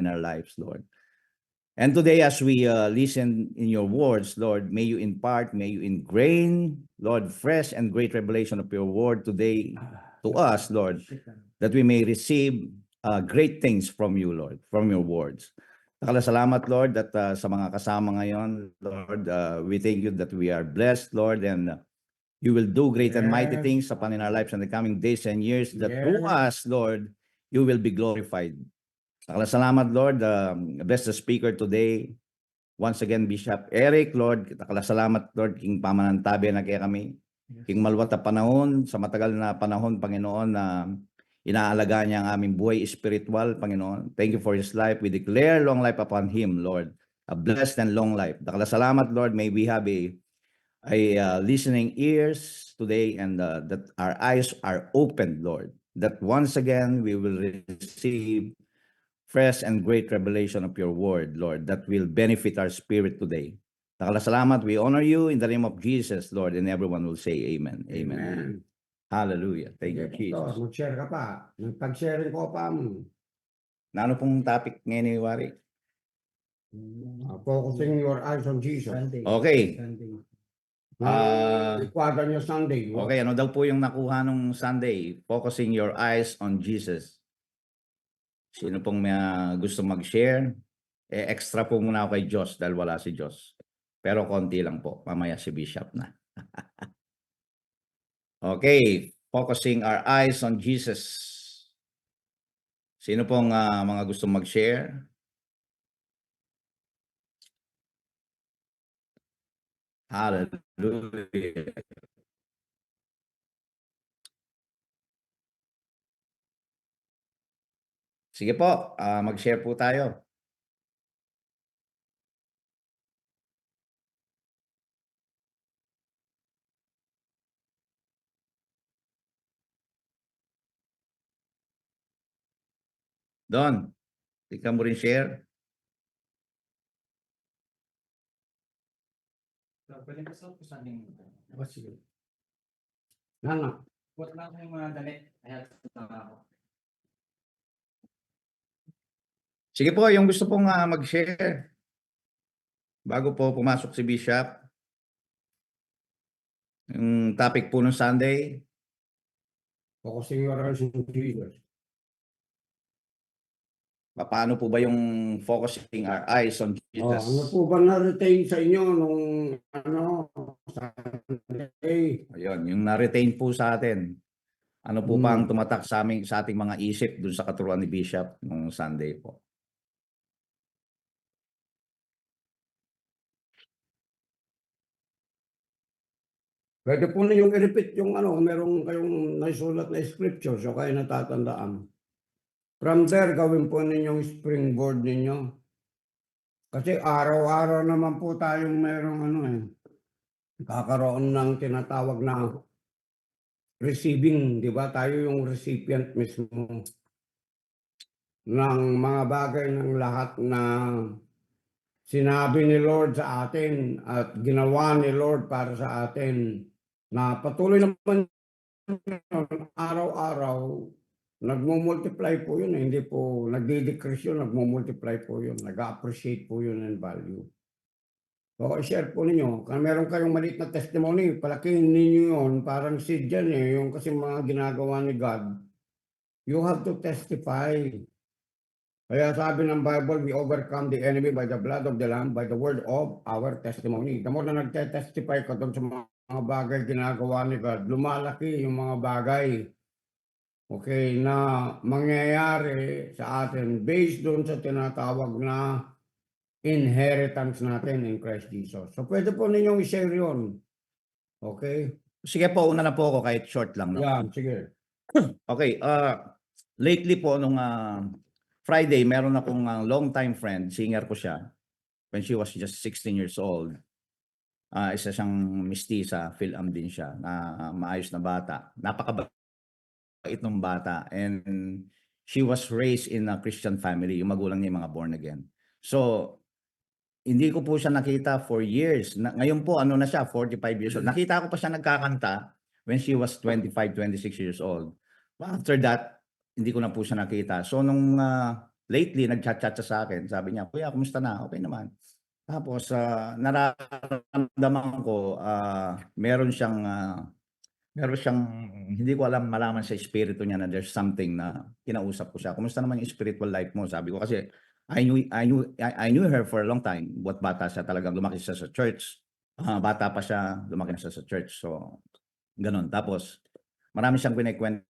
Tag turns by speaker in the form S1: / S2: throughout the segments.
S1: in our lives, Lord. And today, as we listen in your words, Lord, may you impart, may you ingrain, Lord, fresh and great revelation of your word today to us, Lord, that we may receive great things from you, Lord, from your words. Salamat, Lord, that sa mga kasama ngayon, Lord, we thank you that we are blessed, Lord, and you will do great and mighty things upon in our lives in the coming days and years, that through us, Lord, you will be glorified. Salamat, Lord. Bless the speaker today. Once again, Bishop Eric, Lord. Salamat, Lord, King Pamanantabi na kaya kami. King maluwat na panahon, sa matagal na panahon, Panginoon, na inaalagaan niya ang aming buhay spiritual, Panginoon. Thank you for his life. We declare long life upon him, Lord. A blessed and long life. Salamat, Lord. May we have a listening ears today, and that our eyes are opened, Lord. That once again, we will receive fresh and great revelation of your word, Lord, that will benefit our spirit today. Salamat, we honor you in the name of Jesus, Lord, and everyone will say amen. Amen.
S2: Amen.
S1: Hallelujah. Thank you,
S2: Sige,
S1: Jesus.
S2: Pastor, mag-share ka pa. Pag-sharing ko pa mo.
S1: Na ano pong topic ngayon ni Wari?
S2: Focusing your eyes on Jesus.
S1: Okay.
S2: Ikwada niyo Sunday.
S1: Okay, ano daw po yung nakuha nung Sunday? Focusing your eyes on Jesus. Sino pong may gusto mag-share? Extra po muna ako kay Josh dahil wala si Josh. Pero konti lang po. Mamaya si Bishop na. Okay. Focusing our eyes on Jesus. Sino pong mga gusto mag-share? Hallelujah. Sige po, mag-share po tayo. Don, ikaw mo rin share.
S3: Pwede ko sa Sunday mo.
S2: Sige. Nana.
S3: Huwag lang ko yung mga damit. Ayan, ako.
S1: Sige po, yung gusto pong mag-share. Bago po pumasok si Bishop. Yung topic po ng Sunday.
S2: Focusing your eyes on Jesus.
S1: Paano po ba yung focusing our eyes on Jesus?
S2: Ano po ba na-retain sa inyo nung Sunday?
S1: Ayun, yung na-retain po sa atin. Ano po pa ang tumatak sa ating mga isip dun sa katuruan ni Bishop nung Sunday po?
S2: Pwede po ninyong i-repeat yung merong kayong naisulat na scripture so kayo natatandaan. From there, gawin po ninyong springboard ninyo. Kasi araw-araw naman po tayong merong kakaroon ng tinatawag na receiving, di ba? Tayo yung recipient mismo ng mga bagay ng lahat na sinabi ni Lord sa atin at ginawa ni Lord para sa atin, na patuloy naman araw-araw nagmo-multiply po yun, hindi po nagde-decrease yun, nagmo-multiply po yun, nag-appreciate po yun and value. So, i-share po ninyo, kung meron kayong maliit na testimony, palakihin ninyo yun, parang seed yan yung kasi mga ginagawa ni God. You have to testify. Kaya sabi ng Bible, we overcome the enemy by the blood of the Lamb, by the word of our testimony. The more na nagte-testify ka doon sa mga bagay ginagawa ni God, lumalaki yung mga bagay na mangyayari sa atin based doon sa tinatawag na inheritance natin in Christ Jesus. So pwede po ninyong i-share yun. Okay?
S1: Sige po, una na po ako kahit short lang. No?
S2: Yan, sige.
S1: Okay, lately po nung Friday, meron akong long time friend, singer ko siya, when she was just 16 years old. Isa siyang mestiza, Phil-Am din siya, na maayos na bata. Napakabait ng bata, and she was raised in a Christian family, yung magulang niya mga born again. So, hindi ko po siya nakita for years. Ngayon po, na siya, 45 years old. Nakita ko pa siya nagkakanta when she was 25, 26 years old. After that, hindi ko na po siya nakita. So, nung lately nagchat-chat siya sa akin. Sabi niya, "Kuya, kumusta na?" "Okey naman." Tapos, nararamdaman ko, meron siyang hindi ko malaman sa espiritu niya na there's something na kinausap ko siya. "Kumusta naman yung spiritual life mo?" Sabi ko kasi I knew her for a long time. Buhat bata siya, talagang lumaki siya sa church. Bata pa siya, lumaki na siya sa church. So, gano'n. Tapos marami siyang kinukuwento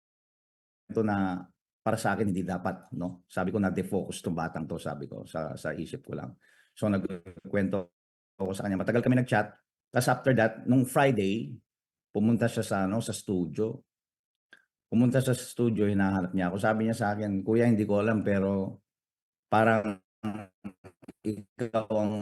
S1: na para sa akin hindi dapat, 'no. Sabi ko, "Na-defocus 'tong batang 'to," sabi ko sa isip ko lang. So, nagkukuwento ako sa kanya, matagal kami nag-chat. Ta's after that, nung Friday, pumunta siya sa ano, sa studio. Pumunta siya sa studio, hinahanap niya ako. Sabi niya sa'kin, "Kuya, hindi ko alam pero parang ikaw ang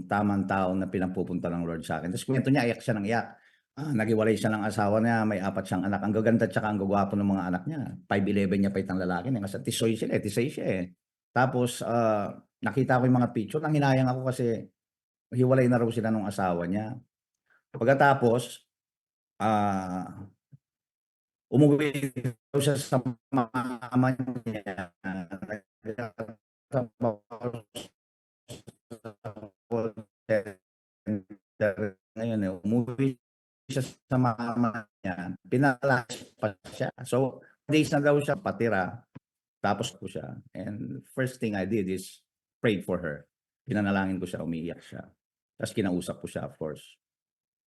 S1: tamang tao na pinapupunta ng Lord sa'kin." Ta's kuwento niya, iyak siya ng iyak. Naghiwalay siya ng asawa niya, may 4 siyang anak. Ang gaganda tsaka ang gwagwapo ng mga anak niya. 5'11" niya pait ang lalaki niya, kasi tisoy sila, tisay siya, eh. Tapos, nakita ko yung mga picture, nanghinayang ako kasi hiwalay na raw sila nung asawa niya. Pagkatapos, ah umuwi daw siya sa mama niya, nagtatrabaho sa call center ngayon, eh, umuwi siya sa mama niya, pinalayas pa siya. So, days na daw siya patira, tapos ko siya, and first thing I did is prayed for her. Pinanalangin ko siya, umiiyak siya, ta's kinausap ko siya, of course.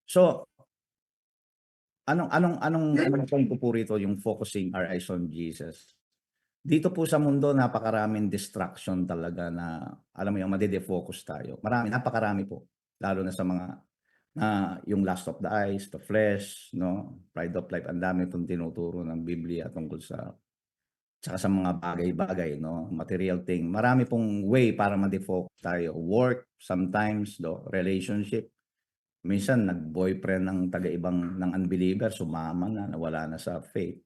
S1: So, anong point ko po rito, yung focusing our eyes on Jesus. Dito po sa mundo napakaraming distraction talaga na, alam mo yun, made-defocus tayo. Napakarami po. Lalo na sa mga yung lust of the eyes, the flesh, 'no, pride of life, ang dami pong tinuturo ng Biblia tungkol sa tsaka sa mga bagay-bagay, 'no, material thing. Marami pong way para ma-defocus tayo. Work, sometimes, 'no, relationship. Minsan nag-boyfriend ng taga-ibang ng unbeliever, sumama na, nawala na sa faith.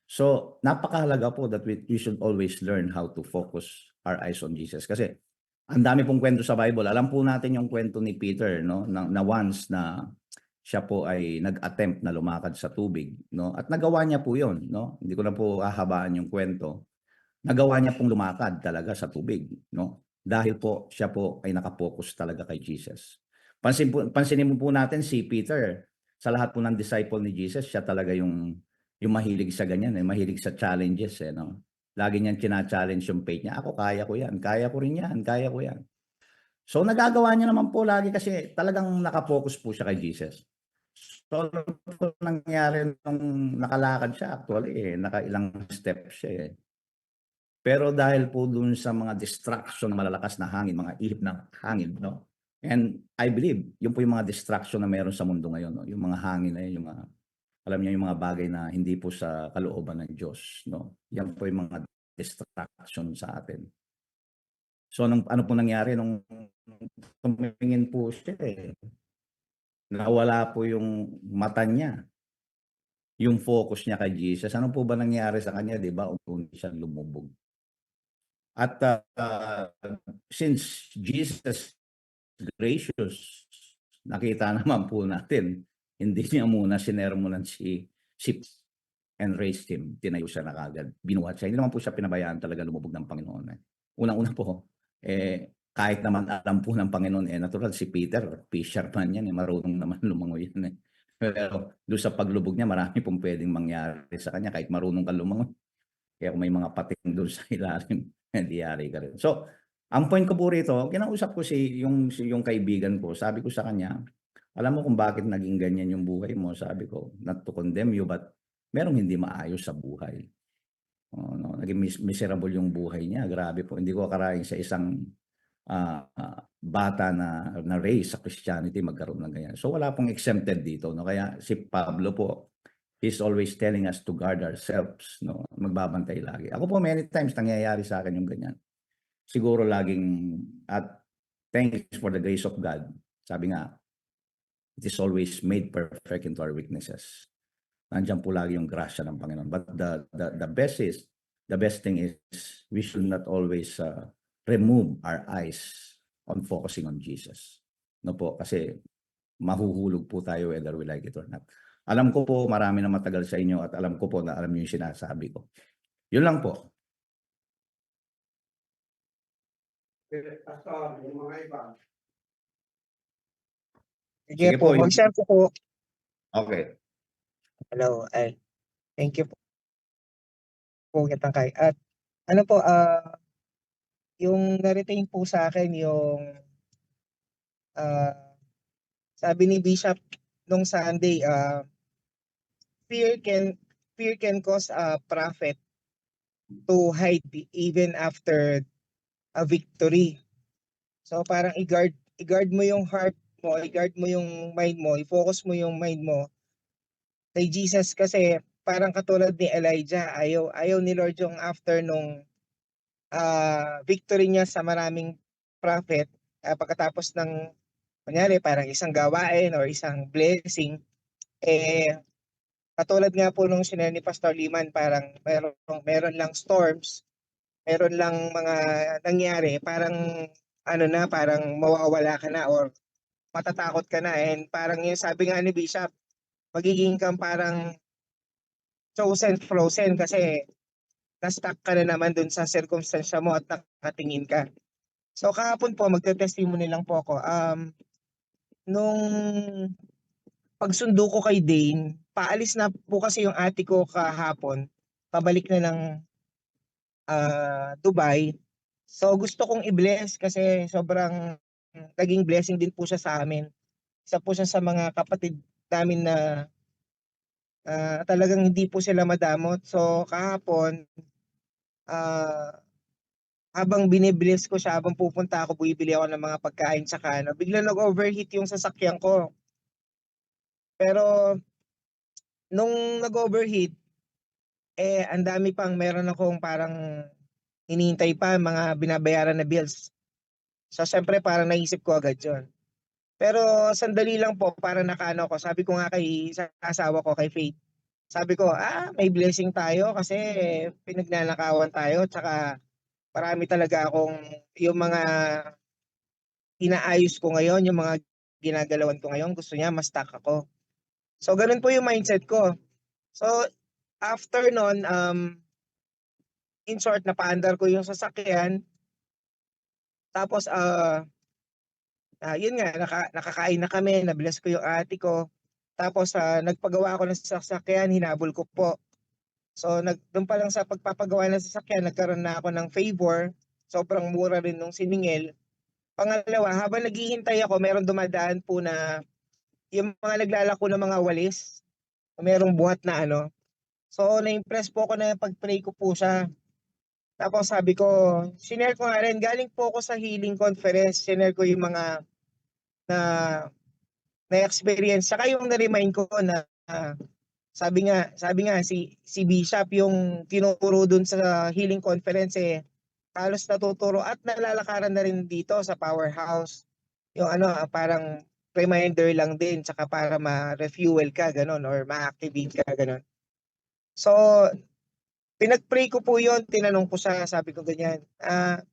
S1: So, napakahalaga po that we should always learn how to focus our eyes on Jesus. Kasi ang dami pong kwento sa Bible. Alam po natin yung kwento ni Peter, 'no, na once na siya po ay nag-attempt na lumakad sa tubig, 'no, at nagawa niya po 'yun, 'no. Hindi ko na po hahabaan yung kwento. Nagawa niya pong lumakad talaga sa tubig, 'no, dahil po siya po ay naka-focus talaga kay Jesus. Pansinin mo po natin si Peter, sa lahat po ng disciple ni Jesus, siya talaga yung mahilig sa ganyan, eh, mahilig sa challenges, eh, 'no. Lagi niyang china-challenge yung faith niya, "Ako kaya ko 'yan, kaya ko rin 'yan, kaya ko 'yan." So, nagagawa niya naman po lagi kasi talagang naka-focus po siya kay Jesus. So, ano po nangyari nung nakalakad siya, actually, eh, nakailang steps siya, eh. Pero dahil po dun sa mga distraction, malalakas na hangin, mga ihip ng hangin, 'no, and I believe yun po yung mga distraction na meron sa mundo ngayon, 'no, yung mga hangin na yun, yung mga alam niyo yung mga bagay na hindi po sa kalooban ng Diyos, 'no, yan po yung mga distraction sa atin. So, ano po nangyari nung tumingin po siya, eh, nawala po yung mata niya, yung focus niya kay Jesus. Ano po ba nangyari sa kanya, 'di ba, unti siyang lumubog. At, since Jesus gracious, nakita naman po natin, hindi niya muna sinermonan si and raised him, tinayo siya na kaagad, binuhat siya. Hindi naman po siya pinabayaan talaga lumubog ng Panginoon, eh. Unang-una po, kahit naman alam po ng Panginoon, natural si Peter, fisherman yan, marunong naman lumangoy yan, eh. Pero dun sa paglubog niya marami pong puwedeng mangyari sa kanya kahit marunong kang lumangoy. Kaya kung may mga pating dun sa ilalim, di yari ka rin. So, ang point ko po rito, kinausap ko yung kaibigan ko, sabi ko sa kanya, "Alam mo kung bakit naging ganyan yung buhay mo?" Sabi ko, "Not to condemn you, but merong hindi maayos sa buhay." Oo, 'no, naging miserable yung buhay niya, grabe po. Hindi ko akalain sa isang, bata na raised sa Christianity magkaroon ng ganyan. So, wala pong exempted dito, 'no, kaya si Pablo po, he's always telling us to guard ourselves, 'no, magbabantay lagi. Ako po many times nangyayari sa akin yung ganyan. Siguro laging at thanks for the grace of God. Sabi nga, it is always made perfect into our weaknesses. Nandiyan po lagi yung grasya ng Panginoon. But the best thing is we should not always remove our eyes on focusing on Jesus. No po, kasi mahuhulog po tayo whether we like it or not. Alam ko po marami na matagal sa inyo at alam ko po na alam niyo yung sinasabi ko. Yun lang po.
S2: Pastor, yung mga iba.
S1: Sige
S4: Sige
S1: po,
S4: po, mag-share ko po.
S1: Okay.
S4: Hello, ay, thank you po kitang kay. At ano po, yung na-retain po sa akin yung ah, sabi ni Bishop nung Sunday, fear can fear can cause a prophet to hide even after a victory. So parang i-guard mo yung heart mo, i-guard mo yung mind mo, i-focus mo yung mind mo kay Jesus kasi parang katulad ni Elijah, ayaw ni Lord yung after nung victory niya sa maraming prophet, pagkatapos ng kunyari parang isang gawain or isang blessing, katulad nga po nung sinare ni Pastor Liman, parang meron lang storms, meron lang mga nangyari, parang ano na, parang mawawala ka na or matatakot ka na, and parang yung sabi nga ni Bishop, magiging kang parang chosen frozen kasi na-stuck ka na naman dun sa circumstansya mo at nakatingin ka. So kahapon po, magte-testimony lang po ako. Nung pagsundo ko kay Dane, paalis na po kasi yung ate ko kahapon, pabalik na ng Dubai. So gusto kong i-bless kasi sobrang naging blessing din po siya sa amin. Isa po siya sa mga kapatid namin na talagang hindi po sila madamot. So kahapon, ah, habang binibless ko siya, habang pupunta ako, bumibili ako ng mga pagkain tsaka ano, biglang nag-overheat yung sasakyan ko. Pero nung nag-overheat, ang dami pang meron akong parang hinihintay pa mga binabayaran na bills. So syempre parang naisip ko agad yun. Pero sandali lang po, parang nakaano ko. Sabi ko nga sa asawa ko, kay Faith. Sabi ko, may blessing tayo kasi pinagnanakawan tayo. Tsaka marami talaga akong yung mga inaayos ko ngayon, yung mga ginagalawan ko ngayon, gusto niya mas stuck ako. So ganun po yung mindset ko. So after nun, in short, napaandar ko yung sasakyan. Tapos yun nga, nakakain na kami, nabless ko yung ate ko. Tapos nagpagawa ako ng sasakyan, hinabol ko po. So doon pa lang sa pagpapagawa ng sasakyan, nagkaroon na ako ng favor. Sobrang mura rin nung siningil. Pangalawa, habang naghihintay ako, meron dumadaan po na yung mga naglalako ng mga walis, merong buhat na ano. So na-impress po ako na pag-pray ko po siya. Tapos sabi ko, sinare ko nga rin, galing po ako sa healing conference, sinare ko yung mga na na-experience. Saka yung na-remind ko na sabi nga si Bishop yung tinuturo dun sa healing conference, halos natuturo at nalalakaran na rin dito sa Powerhouse. Yung ano, parang reminder lang din, tsaka para ma-refuel ka, ganun, or ma-activate ka, ganun. So, pinag-pray ko po yun, tinanong ko siya, sabi ko ganyan.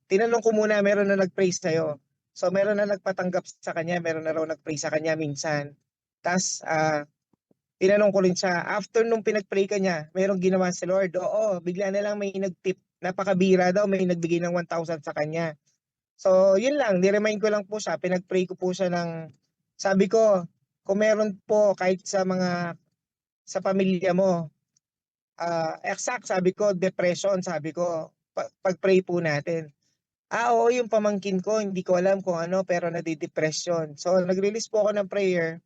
S4: Tinanong ko muna, meron na nag-pray sa'yo. So, meron na nagpatanggap sa kanya, meron na raw nag-pray sa kanya minsan. Tapos, tinanong ko rin siya, after nung pinag-pray ka niya, merong ginawa si Lord. Oo, bigla na lang may nag-tip, napakabira daw, may nagbigay ng 1,000 sa kanya. So, yun lang, ni-remind ko lang po siya, pinag-pray ko po siya ng, sabi ko, kung meron po kahit sa pamilya mo, exact, sabi ko, depression, sabi ko, pag-pray po natin. Oo, yung pamangkin ko, hindi ko alam kung ano, pero nadidepression. So, nag-release po ako ng prayer,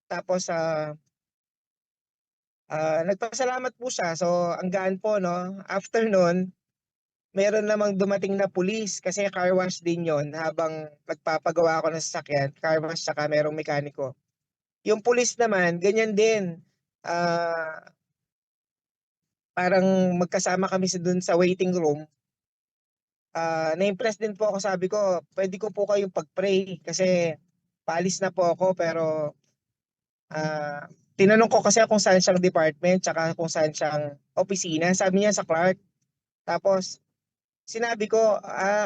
S4: tapos, nagpasalamat po siya. So, ang gaan po, no? After nun, meron namang dumating na pulis kasi car wash din yon habang nagpapagawa ako ng sasakyan. Car wash saka merong mekaniko. Yung pulis naman, ganyan din. Parang magkasama kami dun sa waiting room. Na-impress din po ako, sabi ko, pwede ko po kayong pag-pray kasi paalis na po ako, pero tinanong ko kasi kung saan siyang department tsaka kung saan siyang opisina. Sabi niya sa Clark. Tapos sinabi ko,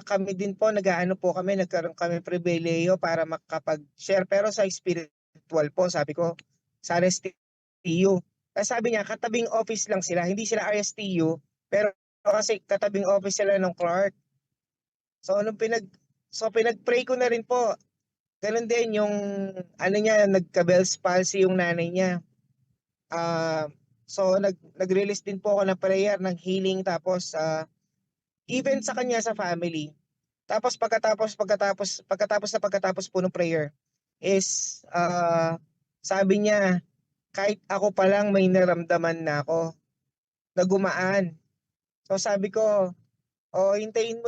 S4: kami din po, nag-aano po kami, nagkaroon kami pribileyo para makapag-share. Pero sa spiritual po, sabi ko, sa RSTU. Kasi sabi niya, katabing office lang sila, hindi sila RSTU, pero kasi katabing office sila ng Clark. So nung So pinag-pray ko na rin po. Ganun din yung ano niya, nagka-Bell's palsy yung nanay niya. So nag-release din po ako ng prayer ng healing, tapos even sa kanya sa family. Tapos pagkatapos po ng prayer is sabi niya, kahit ako pa lang may naramdaman na ako na gumaan. So sabi ko, oh, hintayin mo,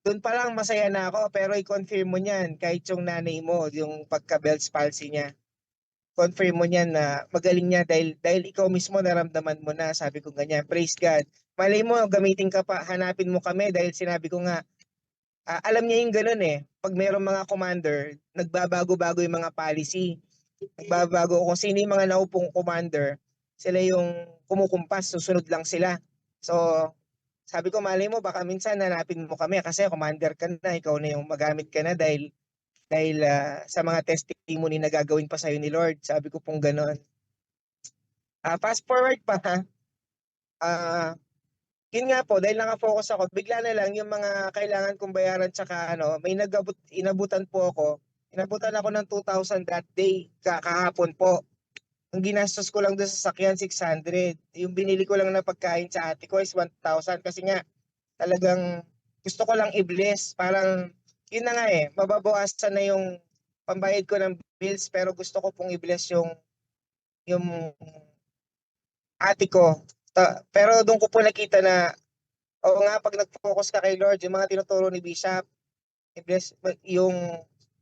S4: doon pa lang masaya na ako, pero i-confirm mo niyan kahit yung nanay mo, yung pagka-Bell's palsy niya. Confirm mo niyan na magaling niya dahil ikaw mismo naramdaman mo na, sabi ko ganyan. Praise God. Malay mo, gamitin ka pa, hanapin mo kami dahil sinabi ko nga, alam niya yung ganun eh. Pag mayroong mga commander, nagbabago-bago yung mga policy. Nagbabago kung sino yung mga naupong commander, sila yung kumukumpas, susunod lang sila. So, sabi ko, malay mo, baka minsan hanapin mo kami kasi commander ka na, ikaw na yung magamit ka na dahil sa mga testimony na gagawin pa sa'yo ni Lord. Sabi ko pong gano'n. Fast forward pa, yun nga po, dahil nakafocus ako, bigla na lang yung mga kailangan kong bayaran, tsaka may inabutan po ako. Inabutan ako ng 2,000 that day, kahapon po. Ang ginastos ko lang doon sa sakyan, 600. Yung binili ko lang na pagkain sa ate ko is 1,000. Kasi nga, talagang gusto ko lang i-bless. Parang, yun na nga mababawasan na yung pambayad ko ng bills, pero gusto ko pong i-bless yung ate ko. Pero doon ko po nakita na, oo nga, pag nag-focus ka kay Lord, yung mga tinuturo ni Bishop, i-bless, yung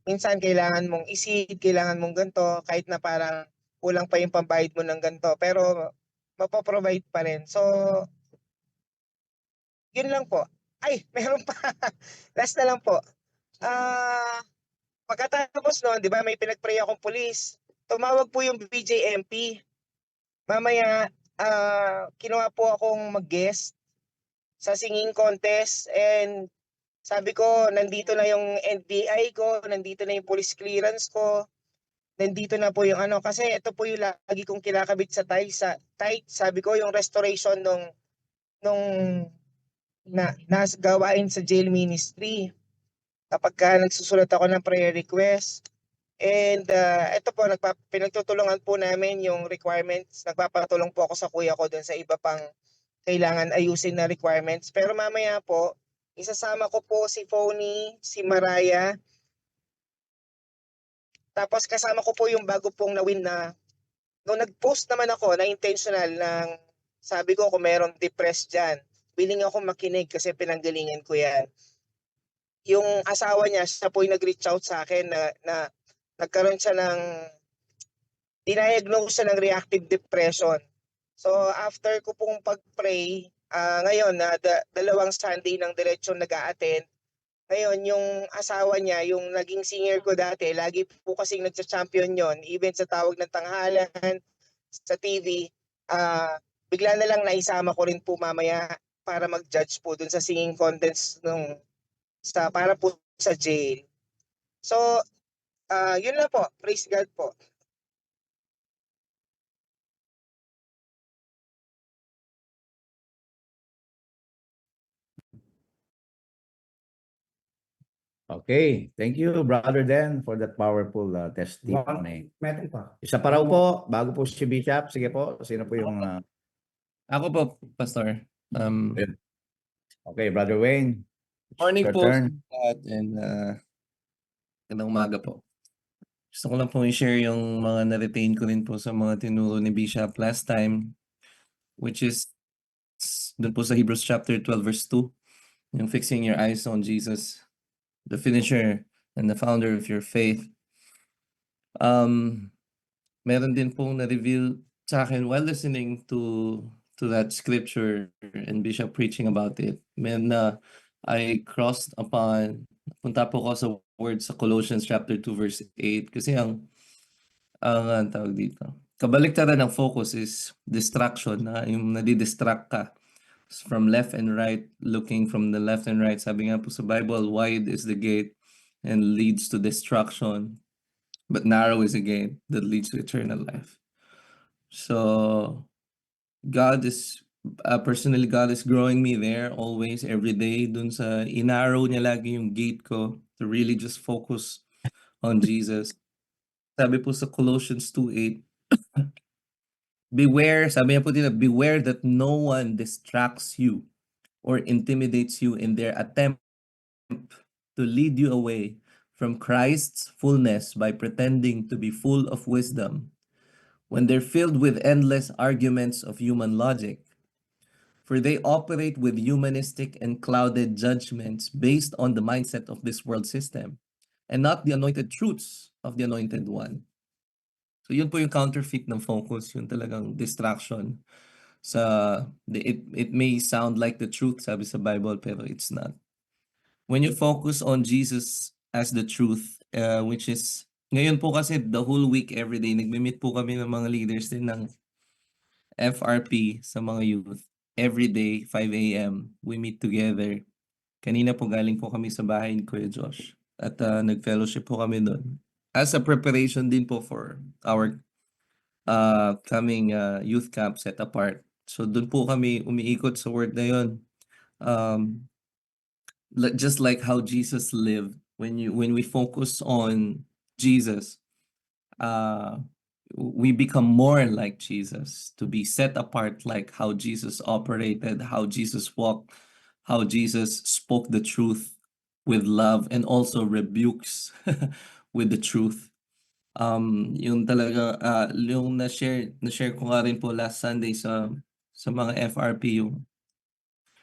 S4: minsan kailangan mong isid, kailangan mong ganito, kahit na parang kulang pa yung pambayad mo ng ganito, pero mapaprovide pa rin. So, yun lang po. Ay, meron pa. Last na lang po. Pagkatapos noon, di ba, may pinag-pray akong pulis. Tumawag po yung BJMP. Mamaya, kinuha po akong mag-guest sa singing contest, and sabi ko, nandito na yung NBI ko, nandito na yung police clearance ko, nandito na po yung kasi ito po yung lagi kong kinakabit sa tight. Sabi ko, yung restoration nung gawain sa jail ministry. Kapag nagsusulat ako ng prayer request. And ito po, pinagtutulungan po namin yung requirements. Nagpapatulong po ako sa kuya ko dun sa iba pang kailangan ayusin na requirements. Pero mamaya po, isasama ko po si Phony, si Mariah. Tapos kasama ko po yung bago pong nawin na, nung nag-post naman ako na intentional ng, sabi ko kung merong depressed dyan, willing ako makinig kasi pinanggalingan ko yan. Yung asawa niya, siya po yung nag-reach out sa akin na nagkaroon siya ng, diniagnose siya ng reactive depression. So after ko pong pag-pray, ngayon na dalawang Sunday ng diretsyon nag-a-attend, ngayon yung asawa niya, yung naging singer ko dati, lagi po kasing nagsa-champion yon, even sa tawag ng tanghalan, sa TV, bigla na lang naisama ko rin po mamaya para mag-judge po dun sa singing contest para po sa jail. So, yun lang po. Praise God po.
S1: Okay, thank you, Brother Dan, for that powerful testimony.
S2: Meron pa.
S1: Isa pa raw po, bago po si Bishop. Sige po, sino po yung...
S5: Ako po, Pastor.
S1: Okay, Brother Wayne.
S5: Morning
S1: Your
S5: po
S1: turn.
S5: sa lahat, and magandang umaga po. Gusto ko lang po i-share yung mga na-retain ko rin po sa mga tinuro ni Bishop last time, which is dun po sa Hebrews chapter 12 verse 2, yung fixing your eyes on Jesus, the finisher and the founder of your faith. Meron din pong na-reveal sa akin while listening to that scripture and Bishop preaching about it. I crossed upon, punta po ko sa word sa Colossians chapter 2 verse 8, kasi ang tawag dito, kabaliktaran ng focus is distraction, na yung nadidistract ka from left and right, looking from the left and right. Sabi nga po sa Bible, wide is the gate and leads to destruction, but narrow is the gate that leads to eternal life. So God is personally, God is growing me there always, every day. Dun sa inarrow niya lagi yung gate ko to really just focus on Jesus. Sabi po sa Colossians 2:8, beware, sabi niya po dito, beware that no one distracts you or intimidates you in their attempt to lead you away from Christ's fullness by pretending to be full of wisdom when they're filled with endless arguments of human logic. For they operate with humanistic and clouded judgments based on the mindset of this world system and not the anointed truths of the Anointed One. So yun po yung counterfeit ng focus, yung talagang distraction. It may sound like the truth, sabi sa Bible, pero it's not. When you focus on Jesus as the truth, which is, ngayon po kasi the whole week, every day, nagme-meet po kami ng mga leaders din ng FRP sa mga youth. Every day, 5 a.m., we meet together. Kanina po galing po kami sa bahay ni Kuya Josh at nag-fellowship po kami doon. As a preparation din po for our coming youth camp set apart. So doon po kami umiikot sa word na yun. Just like how Jesus lived, when we focus on Jesus, we become more like Jesus, to be set apart like how Jesus operated, how Jesus walked, how Jesus spoke the truth with love and also rebukes with the truth. Yung talaga yung na-share ko nga rin po last Sunday sa mga FRP, yung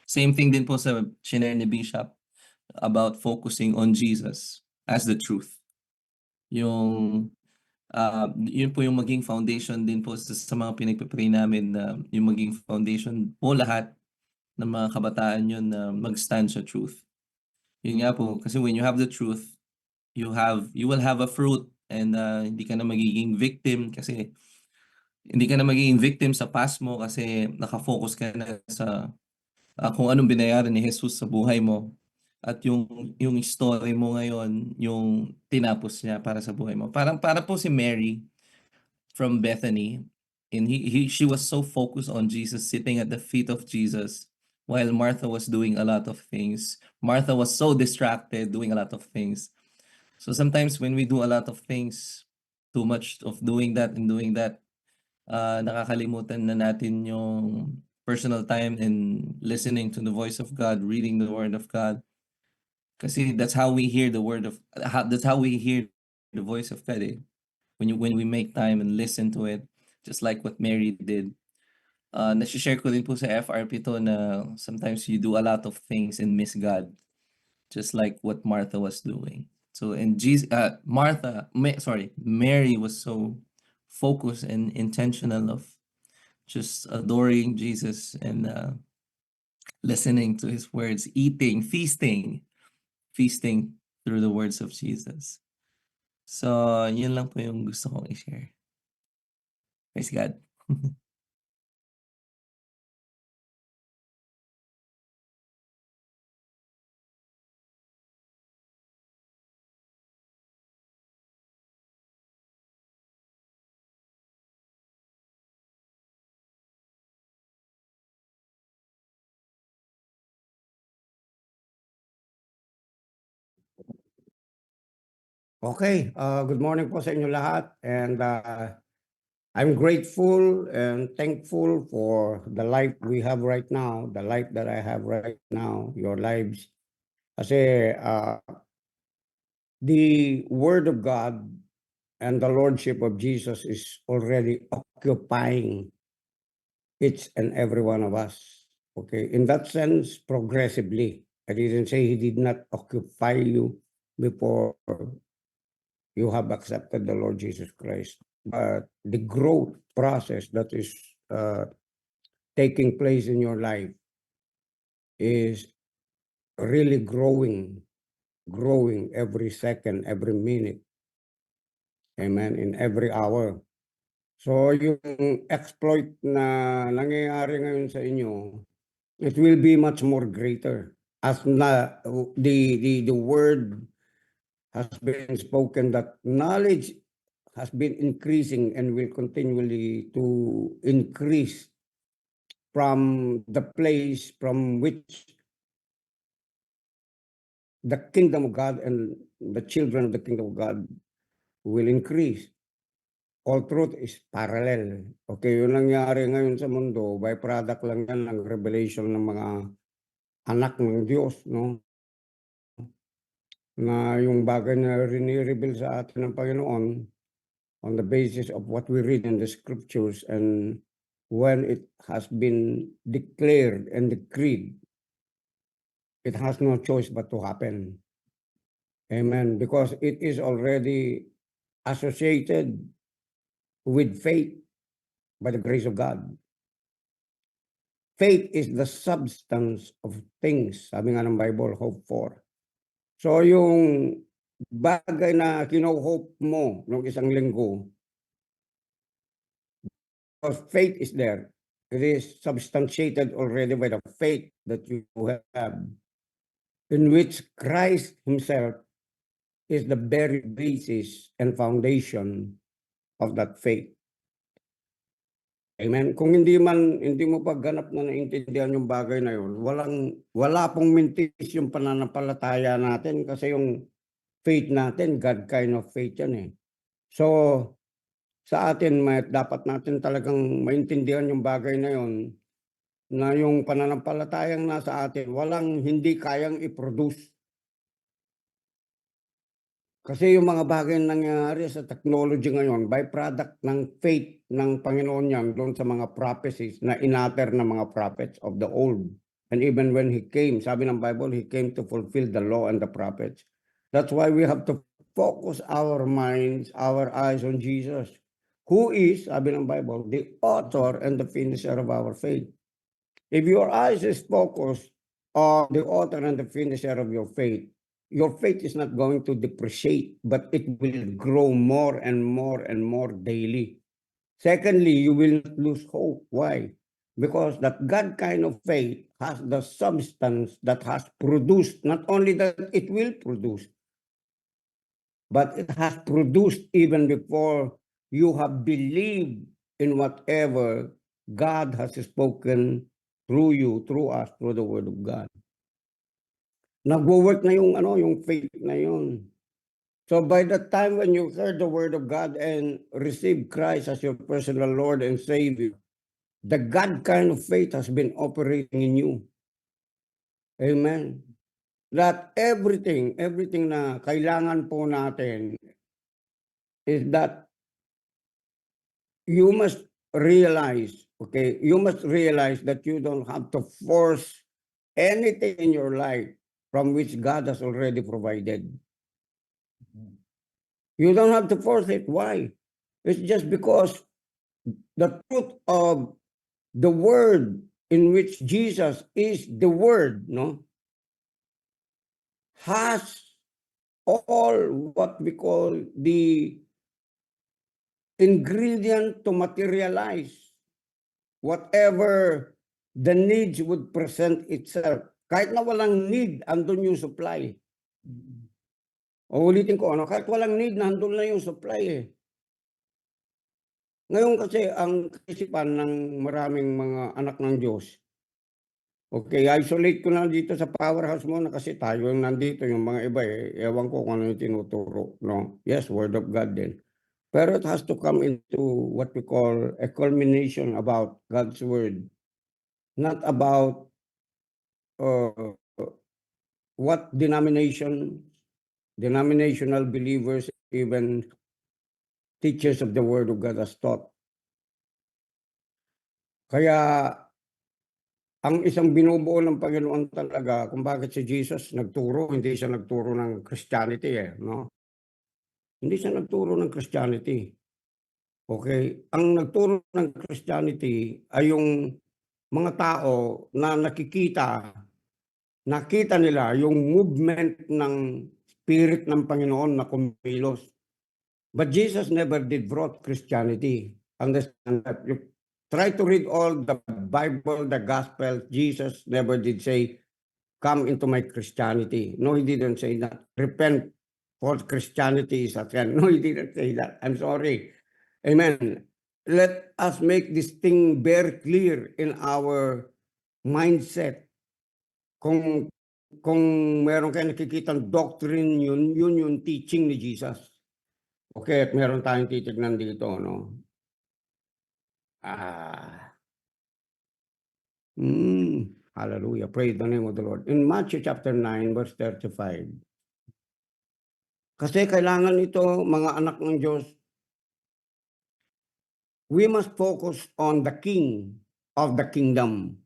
S5: same thing din po sa shinare ni Bishop about focusing on Jesus as the truth. Yun po yung maging foundation din po sa mga pinagpipray namin, na yung maging foundation po lahat ng mga kabataan yun na mag-stand sa truth. Yun nga po, kasi when you have the truth, you will have a fruit, and hindi ka na magiging victim sa past mo kasi nakafocus ka na sa kung anong binayaran ni Jesus sa buhay mo. At yung story mo ngayon, yung tinapos niya para sa buhay mo. Para po si Mary from Bethany, and she was so focused on Jesus, sitting at the feet of Jesus, while Martha was doing a lot of things. Martha was so distracted doing a lot of things. So sometimes when we do a lot of things, too much of doing that, nakakalimutan na natin yung personal time and listening to the voice of God, reading the Word of God. Kasi that's how we hear the voice of God. When we make time and listen to it, just like what Mary did. Nasi-share ko din po sa FRP to na sometimes you do a lot of things and miss God, just like what Martha was doing. So Mary was so focused and intentional of just adoring Jesus and listening to his words, eating, feasting through the words of Jesus. So, yun lang po yung gusto kong i-share. Praise God.
S2: Okay, good morning po sa inyo lahat, and I'm grateful and thankful for the life we have right now, the life that I have right now, your lives. Kasi the Word of God and the Lordship of Jesus is already occupying each and every one of us. Okay, in that sense, progressively. I didn't say he did not occupy you before you have accepted the Lord Jesus Christ. But the growth process that is taking place in your life is really growing every second, every minute. Amen, in every hour. So yung exploit na nangyayari ngayon sa inyo, it will be much more greater as na the word has been spoken that knowledge has been increasing and will continually to increase from the place from which the kingdom of God and the children of the kingdom of God will increase. All truth is parallel. Okay, yun nangyari ngayon sa mundo, byproduct lang yan ng revelation ng mga anak ng Diyos, no? Na yung bagay na rini-reveal sa atin ng Panginoon on the basis of what we read in the scriptures, and when it has been declared and decreed, it has no choice but to happen. Amen. Because it is already associated with faith by the grace of God. Faith is the substance of things, sabi nga ng Bible, hope for. So yung bagay na kino-hope mo nung isang linggo, because faith is there, it is substantiated already by the faith that you have, in which Christ himself is the very basis and foundation of that faith. Amen. Kung hindi mo pagganap na naintindihan yung bagay na yun, wala pong mintis yung pananampalataya natin, kasi yung faith natin, God kind of faith yan eh. So, sa atin, dapat natin talagang maintindihan yung bagay na yun, na yung pananampalatayang nasa atin, hindi kayang i-produce. Kasi yung mga bagay na nangyayari sa technology ngayon, byproduct ng faith ng Panginoon yan doon sa mga prophecies na inater ng mga prophets of the old. And even when He came, sabi ng Bible, He came to fulfill the law and the prophets. That's why we have to focus our minds, our eyes on Jesus, who is, sabi ng Bible, the author and the finisher of our faith. If your eyes is focused on the author and the finisher of your faith is not going to depreciate, but it will grow more and more and more daily. Secondly, you will not lose hope. Why? Because that God kind of faith has the substance that has produced, not only that it will produce, but it has produced even before you have believed in whatever God has spoken through you, through us, through the Word of God. Nagwo-work na yung faith na yun. So by the time when you heard the Word of God and received Christ as your personal Lord and Savior, the God kind of faith has been operating in you. Amen. That everything na kailangan po natin is that you must realize, okay, you must realize that you don't have to force anything in your life from which God has already provided. You don't have to force it. Why? It's just because the truth of the Word, in which Jesus is the Word, no, has all what we call the ingredient to materialize whatever the needs would present itself. Kahit na walang need, andun yung supply. O ulitin ko, kahit walang need, nandun na yung supply eh. Ngayon kasi ang kaisipan ng maraming mga anak ng Diyos, okay, isolate ko na dito sa powerhouse muna kasi tayo yung nandito, yung mga iba eh, ewan ko kung ano yung tinuturo, no? Yes, Word of God din. Pero it has to come into what we call a culmination about God's Word, not about what denominational believers, even teachers of the Word of God has taught. Kaya ang isang binubuo ng Panginoon talaga kung bakit si Jesus nagturo, hindi siya nagturo ng Christianity eh, no? Hindi siya nagturo ng Christianity. Okay? Ang nagturo ng Christianity ay yung mga tao na nakita nila yung movement ng Spirit ng Panginoon na kumilos. But Jesus never did brought Christianity. Understand that? You try to read all the Bible, the Gospel. Jesus never did say, come into my Christianity. No, he didn't say that. Repent, for Christianity is at hand. No, he didn't say that. I'm sorry. Amen. let us make this thing very clear in our mindset. Kung meron kayo nakikitang doctrine, yun yung teaching ni Jesus. Okay, at meron tayong titignan dito, no? Hallelujah. Praise the name of the Lord. In Matthew chapter 9, verse 35. Kasi kailangan ito, mga anak ng Diyos, we must focus on the King of the kingdom.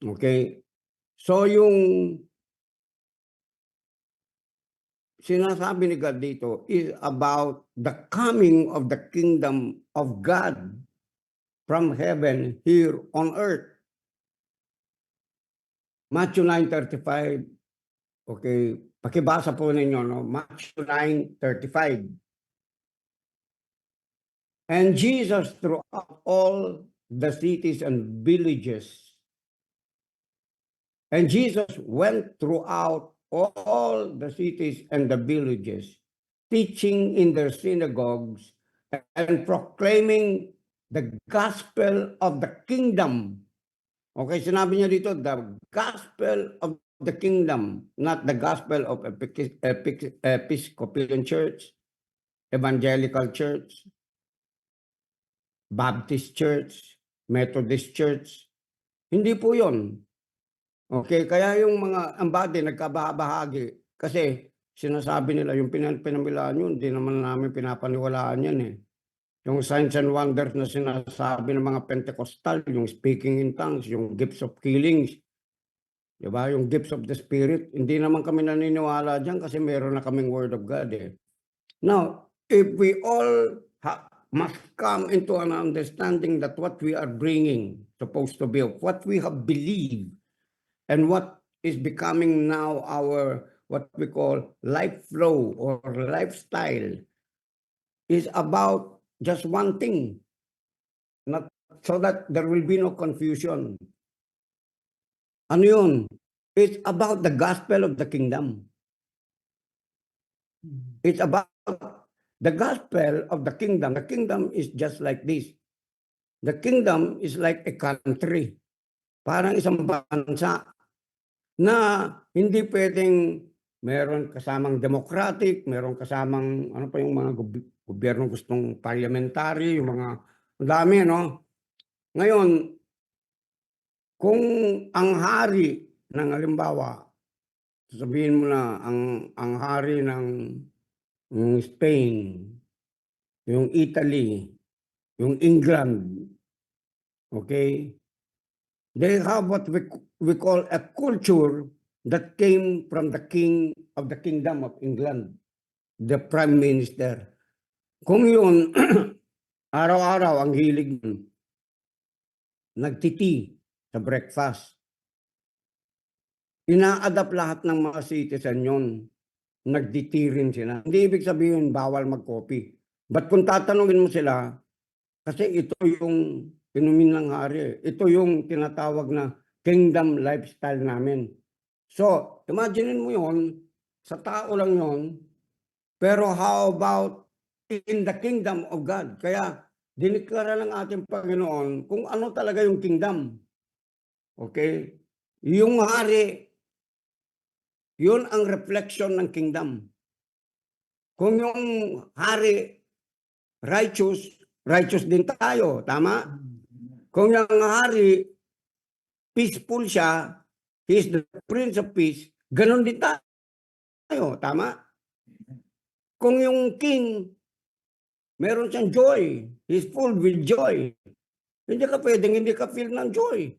S2: Okay? So yung sinasabi ni God dito is about the coming of the kingdom of God from heaven here on earth. Matthew 9:35. Okay, pakibasa po ninyo, no? Matthew 9:35. And Jesus throughout all the cities and villages. And Jesus went throughout all the cities and the villages, teaching in their synagogues and proclaiming the gospel of the kingdom. Okay, sinabi niya dito, the gospel of the kingdom, not the gospel of Episcopalian Church, Evangelical Church, Baptist Church, Methodist Church. Hindi po yon. Okay, kaya yung mga ambate nagkabahagi kasi sinasabi nila yung pinamilaan yun, hindi naman namin pinapaniwalaan yan eh. Yung signs and wonders na sinasabi ng mga Pentecostal, yung speaking in tongues, yung gifts of healings, diba? Yung gifts of the Spirit, hindi naman kami naniniwala dyan kasi meron na kaming Word of God eh. Now, if we all must come into an understanding that what we are bringing, supposed to be, what we have believed, and what is becoming now our, what we call life flow or lifestyle, is about just one thing, not so that there will be no confusion. Ano yun? It's about the gospel of the kingdom. It's about the gospel of the kingdom. The kingdom is just like this. The kingdom is like a country. Parang isang bansa na hindi pwedeng meron kasamang democratic, meron kasamang ano pa yung mga gobyerno gustong parliamentary, yung mga dami, no? Ngayon, kung ang hari ng halimbawa, sabihin mo na ang hari ng Spain, yung Italy, yung England, okay? They have what we call a culture that came from the king of the kingdom of England, the prime minister. Kung yun, araw-araw ang hilig nun, nagtiti sa breakfast. Ina-adapt lahat ng mga citizen yun. Nagtiti rin sila. Hindi ibig sabihin bawal mag-coffee. But kung tatanungin mo sila, kasi ito yung inumin ng hari. Ito yung tinatawag na kingdom lifestyle namin. So, imaginein mo yon, sa tao lang yon, pero how about in the kingdom of God? Kaya, diniklara ng ating Panginoon kung ano talaga yung kingdom. Okay? Yung hari, yun ang reflection ng kingdom. Kung yung hari righteous, righteous din tayo. Tama? Kung yung hari, peaceful siya, he is the Prince of Peace, ganun din tayo. Tama? Kung yung king, meron siyang joy, he is full with joy, hindi ka pwedeng hindi ka feel ng joy.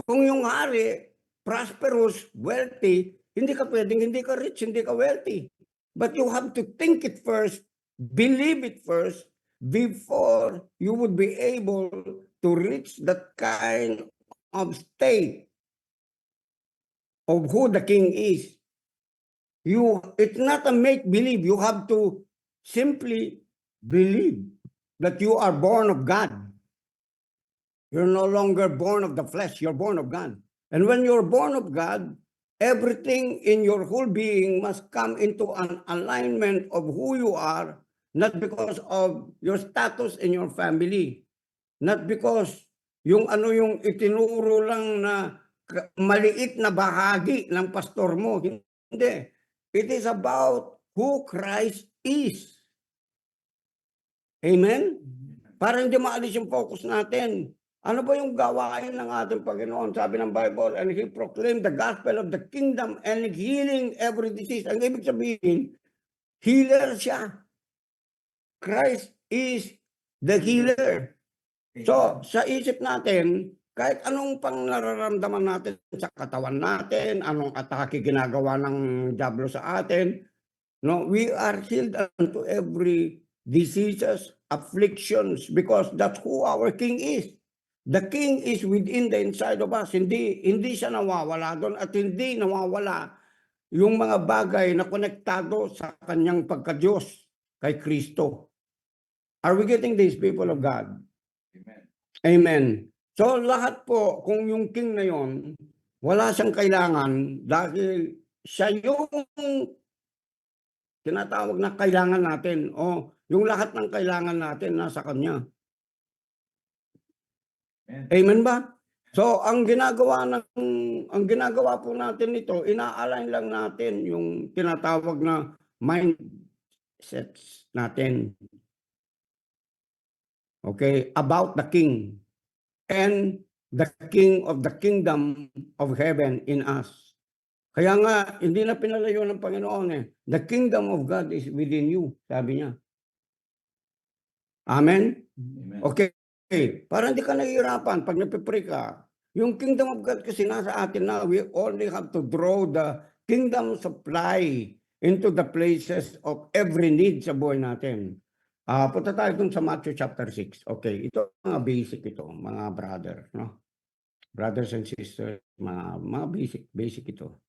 S2: Kung yung hari, prosperous, wealthy, hindi ka pwedeng hindi ka rich, hindi ka wealthy. But you have to think it first, believe it first, before you would be able to reach that kind of state of who the king is. It's not a make-believe. You have to simply believe that you are born of God. You're no longer born of the flesh, you're born of God. And when you're born of God, everything in your whole being must come into an alignment of who you are Not because of your status in your family. Not because yung ano yung itinuro lang na maliit na bahagi ng pastor mo. Hindi. It is about who Christ is. Amen? Para hindi maalis yung focus natin. Ano ba yung gawain ng ating Panginoon? Sabi ng Bible, and He proclaimed the gospel of the kingdom and healing every disease. Ang ibig sabihin, healer siya. Christ is the healer. So, sa isip natin, kahit anong pang nararamdaman natin sa katawan natin, anong atake ginagawa ng diablo sa atin, no, we are healed unto every diseases, afflictions, because that's who our King is. The King is within the inside of us. Hindi siya nawawala doon at hindi nawawala yung mga bagay na konektado sa kanyang pagka-Diyos kay Kristo. Are we getting this, people of God?
S1: Amen.
S2: Amen. So lahat po, kung yung King na yon, wala siyang kailangan dahil siya yung tinatawag na kailangan natin. O yung lahat ng kailangan natin nasa Kanya.
S1: Amen.
S2: Amen ba? So ang ginagawa po natin nito, ina-align lang natin yung tinatawag na mindsets natin. Okay, about the King and the King of the kingdom of heaven in us. Kaya nga, hindi na pinalayo ng Panginoon eh. The kingdom of God is within you, sabi niya. Amen?
S1: Amen.
S2: Okay. Para hindi ka nahihirapan pag napipray ka. Yung kingdom of God kasi nasa atin na, we only have to draw the kingdom supply into the places of every need sa buhay natin. Punta tayo dun sa Matthew chapter 6. Okay, ito mga basic ito, mga brother, no? Brothers and sisters, mga basic ito.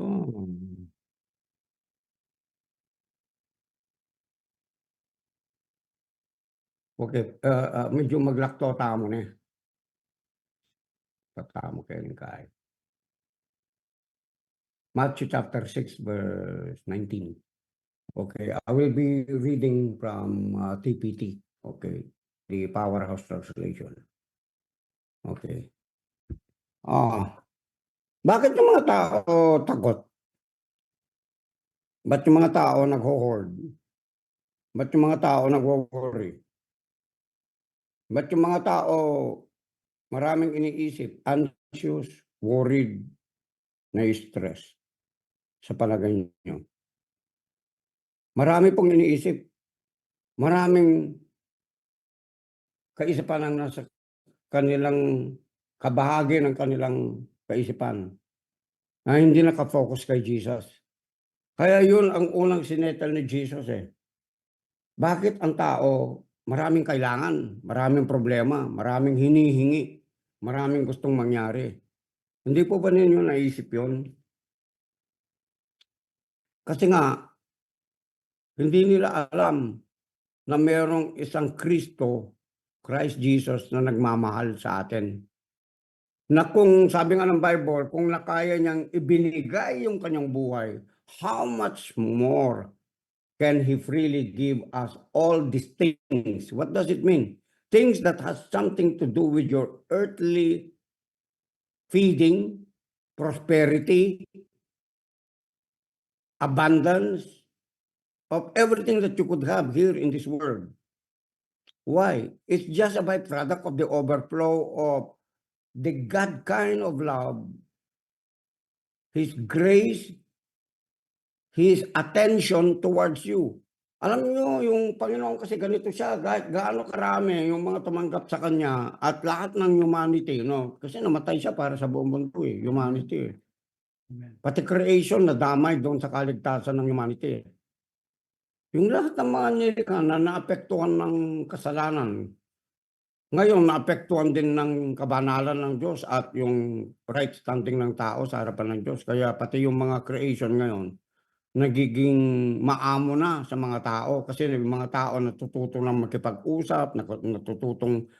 S2: Oh. Okay, medyo maglakto tamo na. Patamo kayo ng kahit. Matthew chapter 6 verse 19. Okay, I will be reading from TPT. Okay, the Powerhouse Translation. Okay. Bakit yung mga tao takot? Ba't yung mga tao nag-hoard? Ba't yung mga tao nag-worry? Ba't yung mga tao maraming iniisip, anxious, worried, na stress sa palagay niyo? Marami pong iniisip. Maraming kaisipan ang nasa kanilang kabahagi ng kanilang kaisipan na hindi nakafocus kay Jesus. Kaya yun ang unang sinetel ni Jesus eh. Bakit ang tao maraming kailangan, maraming problema, maraming hinihingi, maraming gustong mangyari? Hindi po ba ninyo naisip yun? Kasi nga, hindi nila alam na mayroong isang Kristo, Christ Jesus, na nagmamahal sa atin. Na kung sabi nga ng Bible, kung nakaya niyang ibinigay yung kanyang buhay, how much more can He freely give us all these things? What does it mean? Things that has something to do with your earthly feeding, prosperity, abundance of everything that you could have here in this world. Why? It's just a byproduct of the overflow of the God kind of love, His grace, His attention towards you. Alam niyo, yung Panginoon kasi ganito siya, kahit gaano karami yung mga tumanggap sa Kanya at lahat ng humanity, no? Kasi namatay siya para sa buong mundo eh, humanity eh. Pati creation na damay doon sa kaligtasan ng humanity eh. Yung lahat ng mga nilikha na naapektuhan ng kasalanan, ngayon naapektuhan din ng kabanalan ng Diyos at yung right standing ng tao sa harapan ng Diyos. Kaya pati yung mga creation ngayon, nagiging maamo na sa mga tao kasi yung mga tao natututo ng makipag-usap, natututong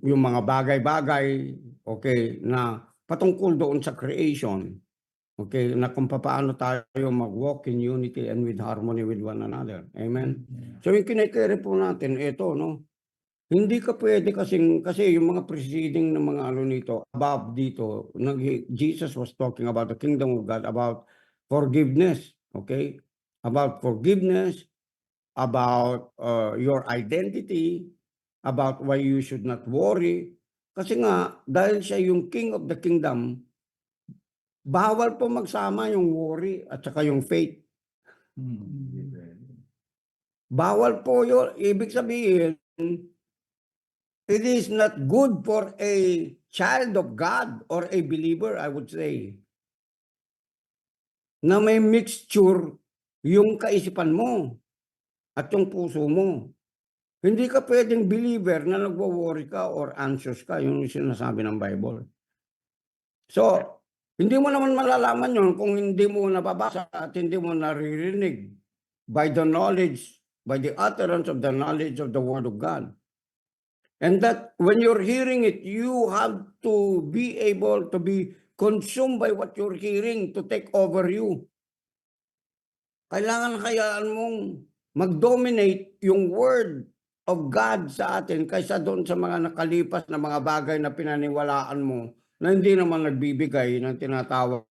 S2: yung mga bagay-bagay, okay, na patungkol doon sa creation. Okay, na kung paano tayo mag-walk in unity and with harmony with one another. Amen. So yung kinikere po natin, ito, no? Hindi ka pwede kasi yung mga preceding ng mga ano nito, above dito, Jesus was talking about the kingdom of God, about forgiveness, okay? About forgiveness, about your identity, about why you should not worry. Kasi nga, dahil siya yung king of the kingdom, bawal po magsama yung worry at saka yung faith. Bawal po yun. Ibig sabihin, it is not good for a child of God or a believer, I would say, na may mixture yung kaisipan mo at yung puso mo. Hindi ka pwedeng believer na nagwo-worry ka or anxious ka, yung sinasabi ng Bible. So, hindi mo naman malalaman yun kung hindi mo nababasa at hindi mo naririnig by the knowledge, by the utterance of the knowledge of the Word of God. And that when you're hearing it, you have to be able to be consumed by what you're hearing to take over you. Kailangan hayaan mong mag-dominate yung Word of God sa atin kaysa doon sa mga nakalipas na mga bagay na pinaniwalaan mo na hindi naman nagbibigay ng tinatawag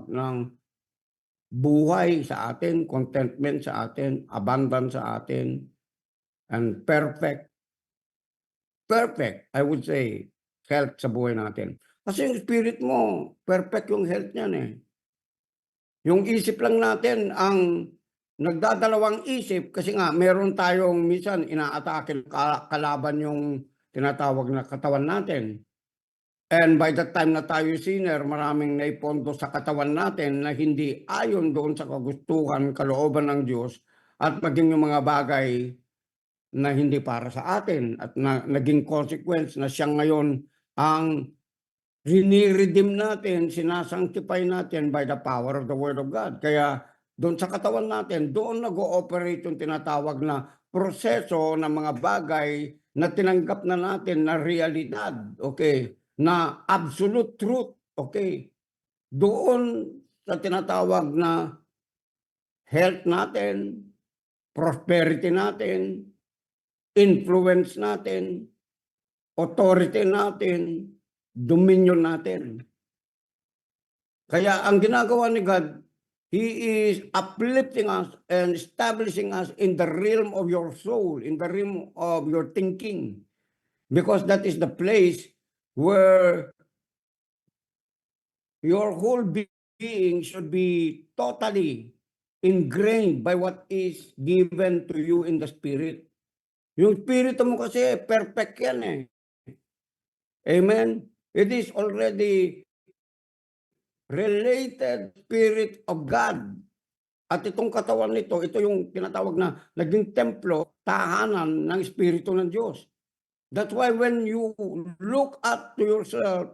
S2: ng buhay sa atin, contentment sa atin, abundance sa atin, and perfect, I would say, health sa buhay natin. Kasi yung spirit mo, perfect yung health niyan eh. Yung isip lang natin ang nagdadalawang isip kasi nga meron tayong minsan inaatake kalaban yung tinatawag na katawan natin. And by the time na tayo sinner, maraming naipondo sa katawan natin na hindi ayon doon sa kagustuhan, kalooban ng Diyos at maging yung mga bagay na hindi para sa atin at naging consequence na siya ngayon ang riniredeem natin, sinasanctify natin by the power of the Word of God. Kaya doon sa katawan natin, doon nag-ooperate yung tinatawag na proseso ng mga bagay na tinanggap na natin na realidad, okay, na absolute truth, okay. Doon sa tinatawag na health natin, prosperity natin, influence natin, authority natin, dominion natin. Kaya ang ginagawa ni God, He is uplifting us and establishing us in the realm of your soul, in the realm of your thinking. Because that is the place where your whole being should be totally ingrained by what is given to you in the Spirit. Yung Spirit mo kasi perfect yan eh. Amen? It is already related Spirit of God. At itong katawan nito, ito yung tinatawag na naging templo, tahanan ng Espiritu ng Diyos. That's why when you look at to yourself,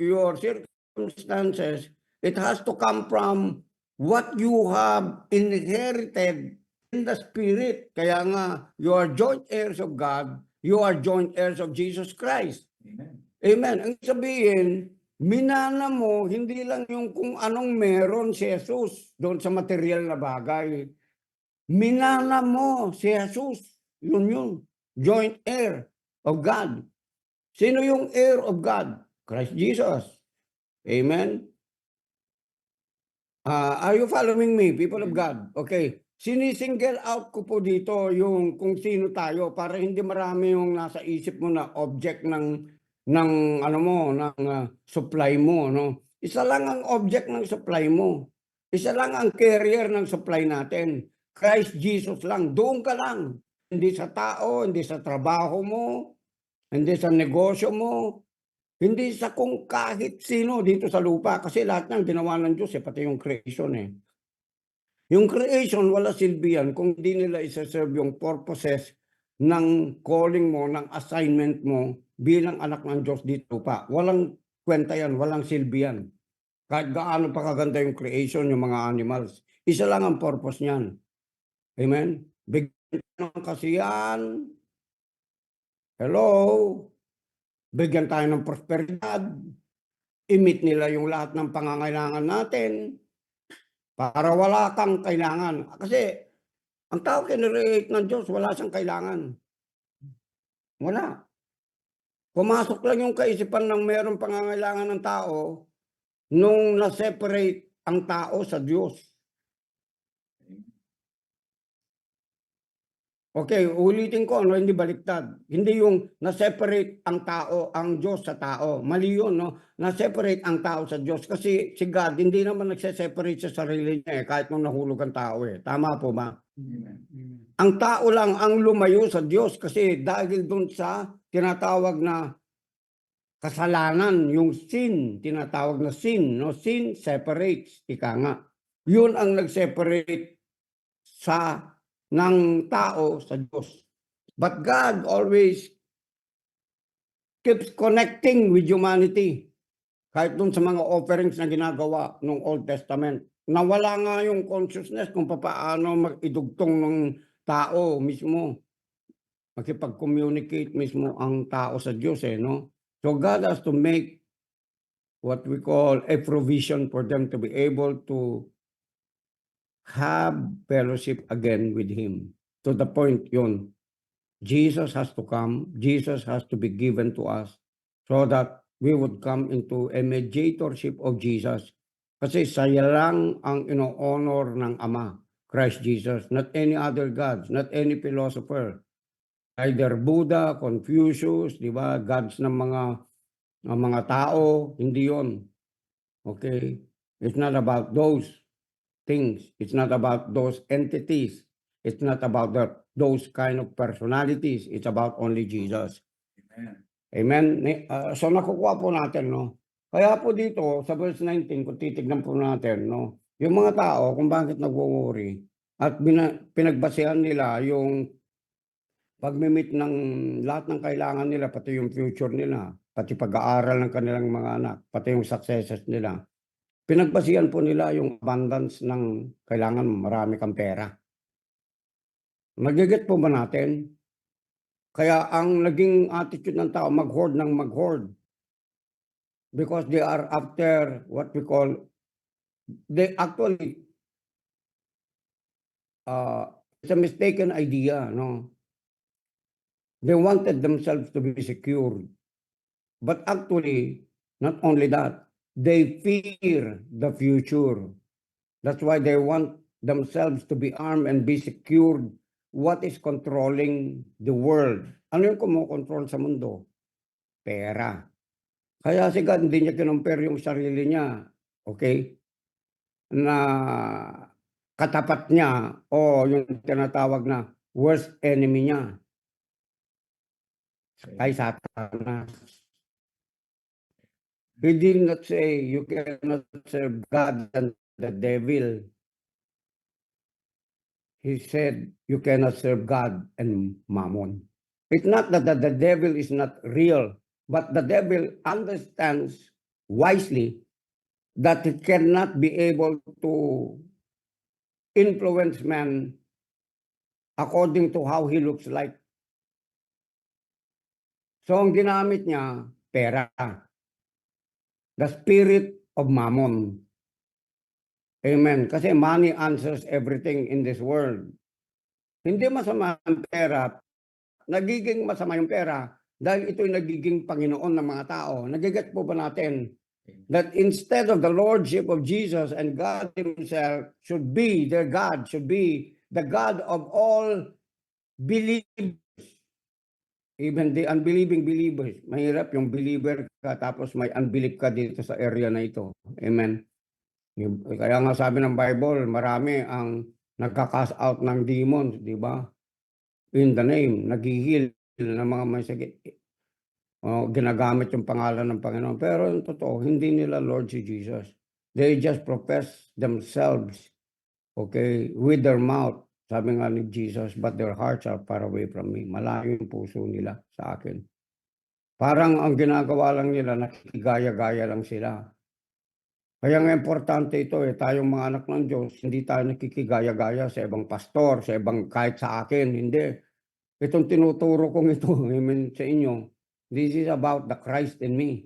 S2: your circumstances, it has to come from what you have inherited in the Spirit. Kaya nga, you are joint heirs of God, you are joint heirs of Jesus Christ.
S1: Amen.
S2: Amen. Ang sabihin, minana mo, hindi lang yung kung anong meron si Jesus doon sa material na bagay. Minana mo si Jesus. Yun. Joint heir of God. Sino yung heir of God? Christ Jesus. Amen. Are you following me, people of God? Okay. Sinisingle out ko po dito yung kung sino tayo para hindi marami yung nasa isip mo na object ng ano mo, ng supply mo, no? Isa lang ang object ng supply mo. Isa lang ang carrier ng supply natin. Christ Jesus lang. Doon ka lang. Hindi sa tao, hindi sa trabaho mo, hindi sa negosyo mo, hindi sa kung kahit sino dito sa lupa. Kasi lahat ng ginawa ng Diyos, pati yung creation eh. Yung creation, wala silbi yan kung hindi nila isa-serve yung purposes ng calling mo, ng assignment mo bilang anak ng Diyos dito pa. Walang kwenta yan, walang silbi yan. Kahit gaano pa kaganda yung creation, yung mga animals. Isa lang ang purpose niyan. Amen? Bigyan ng kasiyahan, Hello? Bigyan tayo ng prosperidad. I-meet nila yung lahat ng pangangailangan natin para wala kang kailangan. Kasi ang tao kinreate ng Diyos, wala siyang kailangan. Wala. Pumasok lang yung kaisipan ng mayroong pangangailangan ng tao nung na-separate ang tao sa Diyos. Okay, ulitin ko, hindi baliktad. Hindi yung na-separate ang tao, ang Diyos sa tao. Mali yun, no? Na-separate ang tao sa Diyos. Kasi si God, hindi naman nagse-separate sa sarili niya kahit nung nahulog ang tao Tama po ba? Ang tao lang ang lumayo sa Diyos kasi dahil dun sa tinatawag na kasalanan, yung sin, tinatawag na sin, no? Sin separates, ika nga. Yun ang nag-separate ng tao sa Diyos. But God always keeps connecting with humanity. Kahit dun sa mga offerings na ginagawa ng Old Testament. Nawala nga yung consciousness kung paano mag-idugtong ng tao mismo. Makipag-communicate mismo ang tao sa Diyos no? So God has to make what we call a provision for them to be able to have fellowship again with Him. To the point yun, Jesus has to come, Jesus has to be given to us so that we would come into a mediatorship of Jesus. Kasi saya lang ang ino-honor ng Ama, Christ Jesus, not any other gods, not any philosopher. Either Buddha, Confucius, di ba, gods ng mga tao, hindi yon. Okay? It's not about those things. It's not about those entities. It's not about those kind of personalities. It's about only Jesus. Amen. So nakukuha po natin, no? Kaya po dito, sa verse 19, kung titignan po natin, no? Yung mga tao, kung bakit nag-worry, at pinagbasehan nila yung pag-meet ng lahat ng kailangan nila, pati yung future nila, pati pag-aaral ng kanilang mga anak, pati yung successes nila. Pinagbasihan po nila yung abundance ng kailangan marami kang pera. Magiget po ba natin? Kaya ang naging attitude ng tao, mag-hoard ng mag-hoard. Because they are after what we call, they actually, it's a mistaken idea, no? They wanted themselves to be secured. But actually, not only that, they fear the future. That's why they want themselves to be armed and be secured. What is controlling the world? Ano yung kumokontrol sa mundo? Pera. Kaya si God, hindi niya kinumpare yung sarili niya, okay, na katapat niya o yung tinatawag na worst enemy niya kay Satanas. He did not say you cannot serve God and the devil. He said you cannot serve God and mammon. It's not that the devil is not real, but the devil understands wisely that he cannot be able to influence man according to how he looks like. So ang ginamit niya, pera. The spirit of mammon. Amen. Kasi money answers everything in this world. Hindi masama ang pera. Nagiging masama yung pera dahil ito'y nagiging Panginoon ng mga tao. Nagiget po ba natin that instead of the Lordship of Jesus and God Himself should be their God, should be the God of all believers, even the unbelieving believers. Mahirap yung believer ka tapos may unbelief ka dito sa area na ito. Amen. Kaya nga sabi ng Bible, marami ang nagka-cast out ng demons, di ba? In the name, nag-heal ng mga may sakit. Ginagamit yung pangalan ng Panginoon. Pero yung totoo, hindi nila Lord si Jesus. They just profess themselves, okay, with their mouth. Sabi nga ni Jesus, but their hearts are far away from me. Malayo yung puso nila sa akin. Parang ang ginagawa lang nila, nakikigaya-gaya lang sila. Kaya nga importante ito tayong mga anak ng Diyos, hindi tayo nakikigaya-gaya sa ibang pastor, sa ibang kahit sa akin, hindi. Itong tinuturo kong ito, amen, sa inyo, this is about the Christ in me.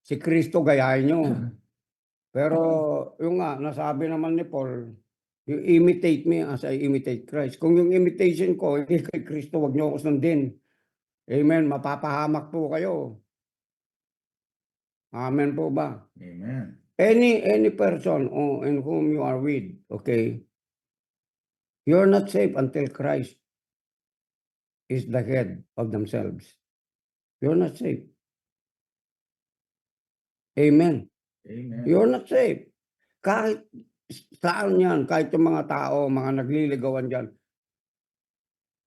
S2: Si Kristo gayahin nyo. Pero yung nga, nasabi naman ni Paul, you imitate me as I imitate Christ. Kung yung imitation ko, hindi kay Kristo, wag nyo ako sundin. Amen, mapapahamak po kayo. Amen po ba?
S1: Amen.
S2: Any person in whom you are with, okay, you're not safe until Christ is the head of themselves. You're not safe. Amen.
S1: Amen.
S2: You're not safe. Kahit saan yan, kahit yung mga tao, mga nagliligawan dyan,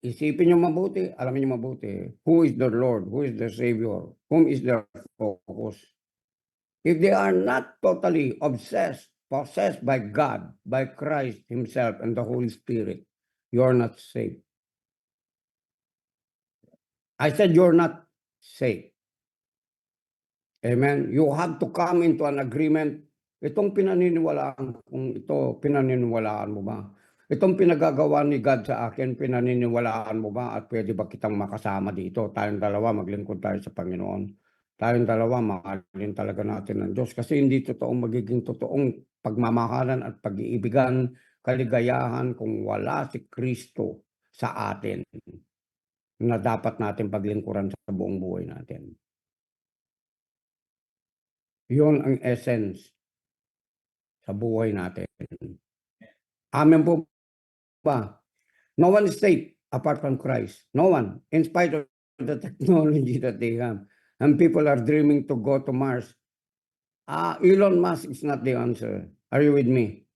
S2: isipin nyo mabuti, alamin nyo mabuti, who is the Lord, who is the Savior, whom is their focus. If they are not totally obsessed, possessed by God, by Christ Himself and the Holy Spirit, you're not safe. I said you're not safe. Amen. You have to come into an agreement. Itong pinaniniwalaan, kung ito, pinaniniwalaan mo ba? Itong pinagagawa ni God sa akin, pinaniniwalaan mo ba? At pwede ba kitang makasama dito? Tayong dalawa, maglingkod tayo sa Panginoon. Tayong dalawa, mahalin talaga natin ng Diyos. Kasi hindi magiging totoong pagmamahalan at pag-iibigan, kaligayahan kung wala si Kristo sa atin na dapat natin paglingkuran sa buong buhay natin. Yun ang essence sa buhay natin. Amen po ba? No one is safe apart from Christ. No one. In spite of the technology that they have. And people are dreaming to go to Mars. Elon Musk is not the answer. Are you with me?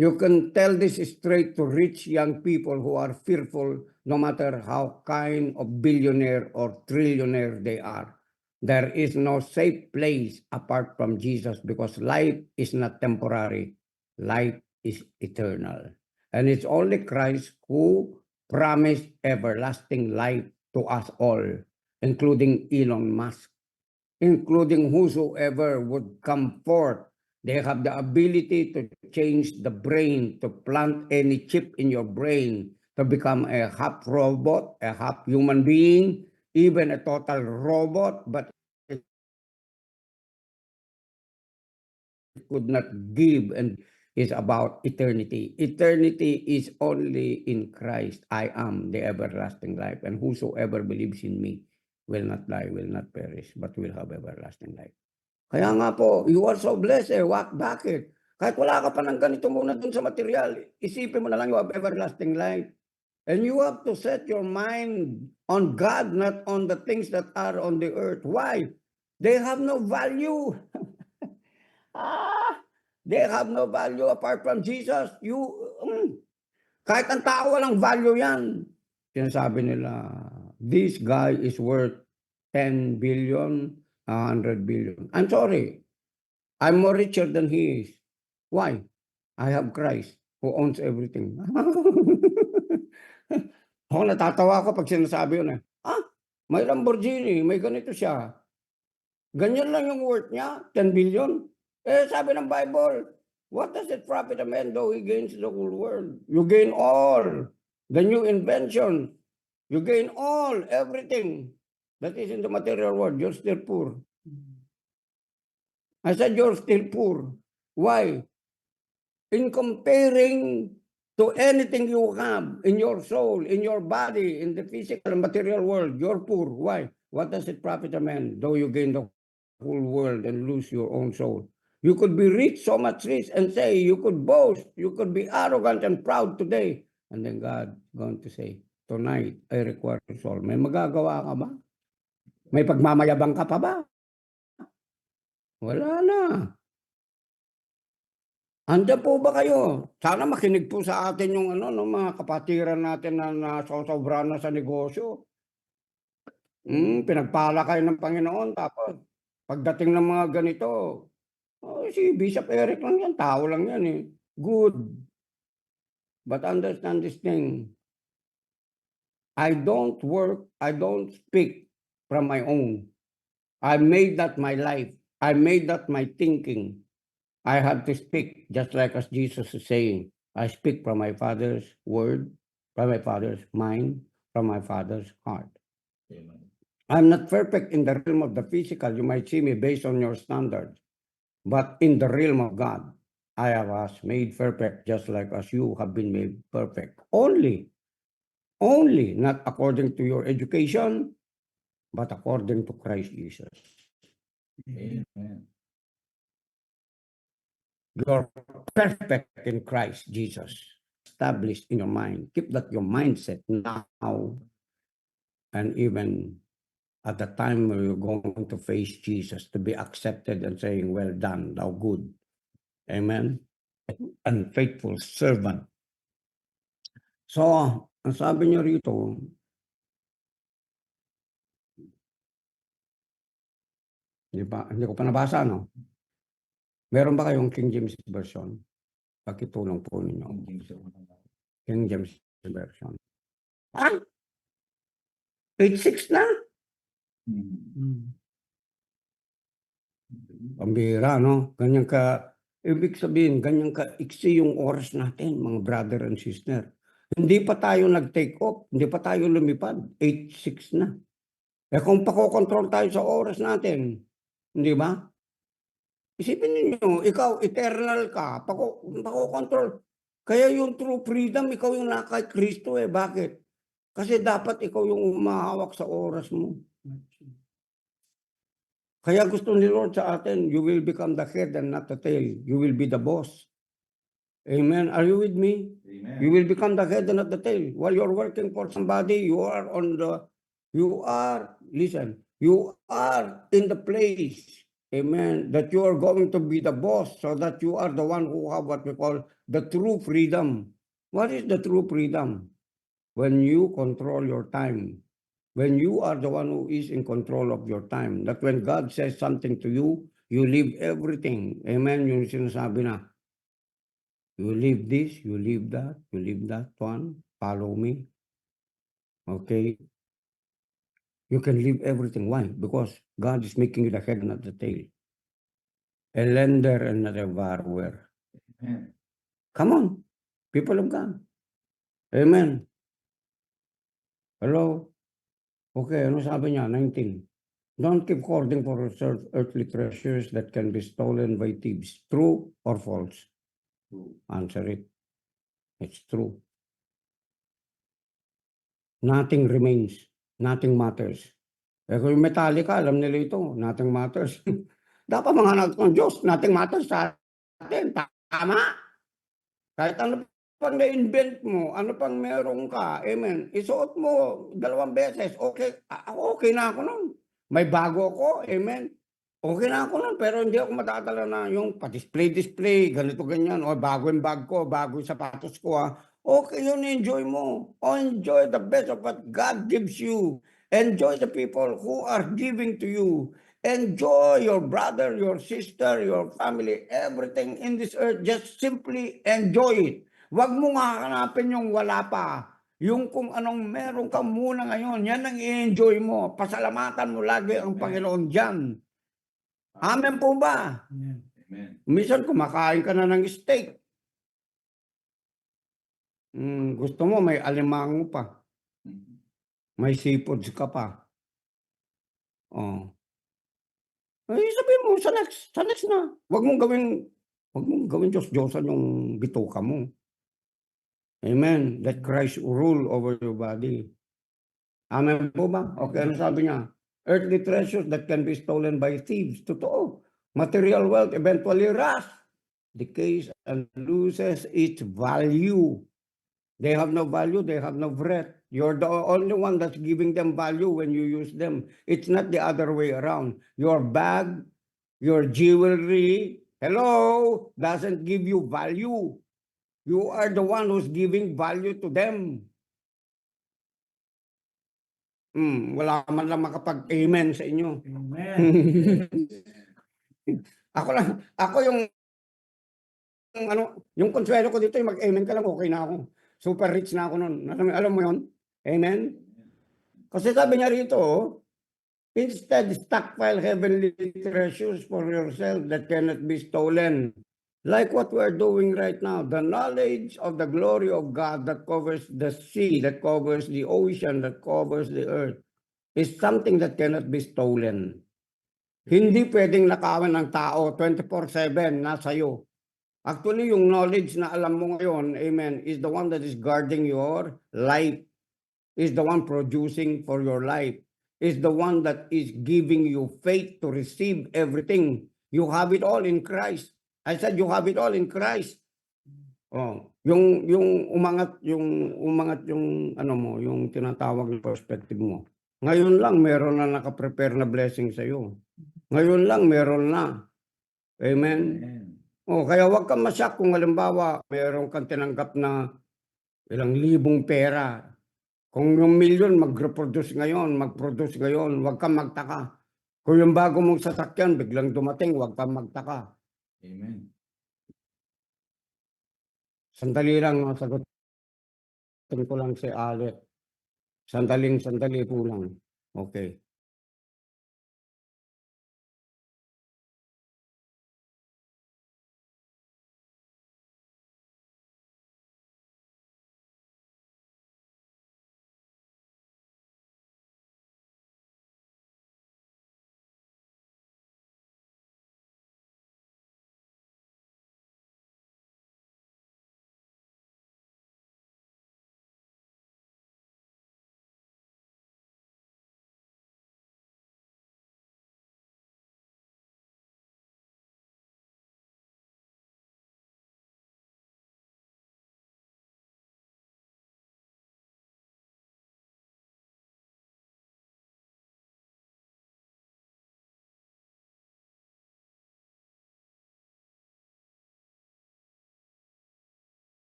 S2: You can tell this straight to rich young people who are fearful no matter how kind of billionaire or trillionaire they are. There is no safe place apart from Jesus because life is not temporary. Life is eternal. And it's only Christ who promised everlasting life to us all, including Elon Musk, including whosoever would come forth. They have the ability to change the brain, to plant any chip in your brain, to become a half robot, a half human being, even a total robot, but it could not give and is about eternity. Eternity is only in Christ. I am the everlasting life, and whosoever believes in me will not die, will not perish, but will have everlasting life. Kaya nga po, you are so blessed eh. Bakit? Kahit wala ka pa ng ganito muna dun sa material, isipin mo na lang you have everlasting life. And you have to set your mind on God, not on the things that are on the earth. Why? They have no value. They have no value apart from Jesus. Kahit ang tao walang value yan. Sinasabi nila, this guy is worth 10 billion, 100 billion. I'm sorry. I'm more richer than he is. Why? I have Christ who owns everything. Ako natatawa ako pag sinasabi yun eh. May Lamborghini, may ganito siya. Ganyan lang yung worth niya, 10 billion. Sabi ng Bible, what does it profit a man though he gains the whole world? You gain all. The new invention. You gain all, everything that is in the material world. You're still poor. I said you're still poor. Why? In comparing to anything you have in your soul, in your body, in the physical and material world, you're poor. Why? What does it profit a man though you gain the whole world and lose your own soul? You could be rich, so much rich, and say, you could boast, you could be arrogant and proud today. And then God going to say, tonight, I require your soul. May magagawa ka ba? May pagmamayabang ka pa ba? Wala na. Andiyan po ba kayo? Sana makinig po sa atin yung mga kapatiran natin na nasosobra na sa negosyo. Pinagpala kayo ng Panginoon, tapos pagdating ng mga ganito, si Bishop Eric lang yan, tao lang yan eh. Good. But understand this thing. I don't work, I don't speak from my own. I made that my life. I made that my thinking. I have to speak just like as Jesus is saying. I speak from my Father's word, from my Father's mind, from my Father's heart. I'm not perfect in the realm of the physical. You might see me based on your standards. But in the realm of God, I was made perfect just like as you have been made perfect. Only, not according to your education, but according to Christ Jesus.
S1: Amen.
S2: You're perfect in Christ Jesus. Established in your mind. Keep that your mindset now and even at the time where you're going to face Jesus to be accepted and saying, well done, thou good. Amen. And faithful servant. So, ang sabi niyo rito, hindi ko pa nabasa, no? Meron ba kayong King James Version? Pakitulong po ninyo. King James Version. Ah! 8:6 na? Pambira, no? Ganyan ka, ibig sabihin, ganyan ka iksi yung oras natin, mga brother and sister. Hindi pa tayo nag-take off, hindi pa tayo lumipad, 8:6 na. Eh kung pakokontrol tayo sa oras natin, hindi ba? Isipin niyo, ikaw, eternal ka, pakokontrol. Kaya yung true freedom, ikaw yung kay Kristo eh. Bakit? Kasi dapat ikaw yung umahawak sa oras mo. Kaya gusto ni Lord sa atin, you will become the head and not the tail. You will be the boss. Amen. Are you with me?
S1: Amen.
S2: You will become the head and not the tail. While you're working for somebody, you are in the place, amen, that you are going to be the boss so that you are the one who have what we call the true freedom. What is the true freedom? When you control your time. When you are the one who is in control of your time. That when God says something to you, you leave everything. Amen. Yung sinasabi na, you leave this, you leave that one, follow me. Okay? You can leave everything. Why? Because God is making you the head, not the tail. A lender and not a borrower.
S1: Amen.
S2: Come on, people of God. Amen. Hello? Okay, ano sabi niya? 19. Don't keep hoarding for yourself earthly treasures that can be stolen by thieves. True or false?
S1: True.
S2: Answer it. It's true. Nothing remains. Nothing matters. Eh kung yung Metallica, alam nila ito. Nothing matters. Dapat mga anak ng Diyos, nothing matters sa atin. Tama? Kahit ano pang na-invent mo, ano pang meron ka, amen, isuot mo 2 beses, okay, okay na ako nun. May bago ako, amen. Okay na ako nun, pero hindi ako madadala na yung pa-display, ganito, ganyan, o bago yung bag ko, bago yung sapatos ko, ha. Okay yun, enjoy mo. Enjoy the best of what God gives you. Enjoy the people who are giving to you. Enjoy your brother, your sister, your family, everything in this earth. Just simply enjoy it. Huwag mo nga hanapin yung wala pa. Yung kung anong meron ka muna ngayon, yan ang i-enjoy mo. Pasalamatan mo lagi ang Panginoon dyan. Amen po ba?
S1: Amen.
S2: Minsan kumakain ka na ng steak. Gusto mo may alimango pa. May seafoods ka pa. Oh. Ay, sabihin mo, sa next na. Huwag mong gawin Diyos-Diyosan yung bituka mo. Amen. Let Christ rule over your body. Amen po ba? Okay, ano sabi niya? Earthly treasures that can be stolen by thieves. Totoo. Material wealth eventually rust, decays, and loses its value. They have no value, they have no breath. You're the only one that's giving them value when you use them. It's not the other way around. Your bag, your jewelry, hello, doesn't give you value. You are the one who's giving value to them. Wala man lang makapag-amen sa inyo.
S3: Amen.
S2: Ako yung yung konsuelo ko dito, yung mag-amen ka lang, okay na ako. Super rich na ako nun. Alam mo yun? Amen? Kasi sabi niya rito, instead, stockpile heavenly treasures for yourself that cannot be stolen. Like what we're doing right now, the knowledge of the glory of God that covers the sea, that covers the ocean, that covers the earth, is something that cannot be stolen. Hindi pwedeng nakawan ng tao 24/7 nasa iyo. Actually, yung knowledge na alam mo ngayon, amen, is the one that is guarding your life, is the one producing for your life, is the one that is giving you faith to receive everything. You have it all in Christ. I said you have it all in Christ. Oh, yung umangat yung ano mo, yung tinatawag na perspective mo. Ngayon lang meron na naka-prepare na blessing sa iyo. Ngayon lang meron na. Amen. Oh, kaya wag kang masyak kung halimbawa meron kang tinanggap na ilang libong pera. Kung yung milyon mag-produce ngayon, wag kang magtaka. Kung yung bago mong sasakyan biglang dumating, wag kang magtaka.
S1: Amen.
S2: Sandali lang, sagutin ko lang si Alec. Sandali po lang. Okay.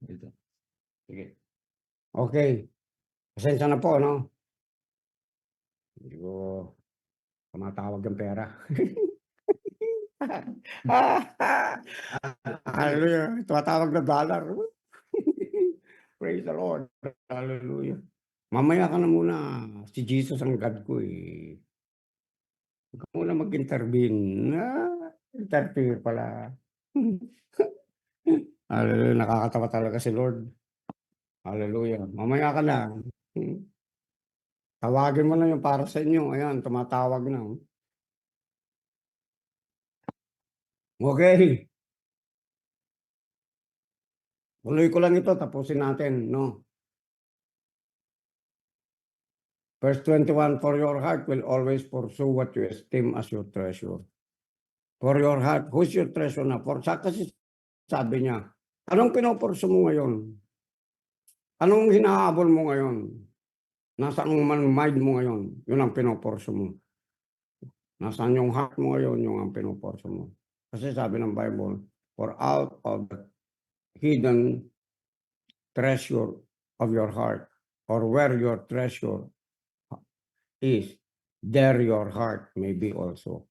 S1: Ito.
S2: Sige. Okay. Pasensya na po, no? Hindi ko tumatawag ng pera. Hallelujah. Tumatawag na dollar. Praise the Lord. Hallelujah. Mamaya ka na muna. Si Jesus ang God ko eh. Huwag ka muna mag-intervene. Interfere pala. Hallelujah. Nakakatawa talaga si Lord. Hallelujah. Mamaya ka na. Tawagin mo lang yung para sa inyo. Ayan, tumatawag na. Okay. Tuloy ko lang ito. Tapusin natin. No? Verse 21, for your heart will always pursue what you esteem as your treasure. For your heart, who's your treasure na? Kasi sabi niya, anong pinupurso mo ngayon? Anong hinahabol mo ngayon? Nasaan man mind mo ngayon? Yun ang pinupurso mo. Nasaan yung heart mo ngayon? Yung ang pinupurso mo. Kasi sabi ng Bible, for out of the hidden treasure of your heart, or where your treasure is, there your heart may be also.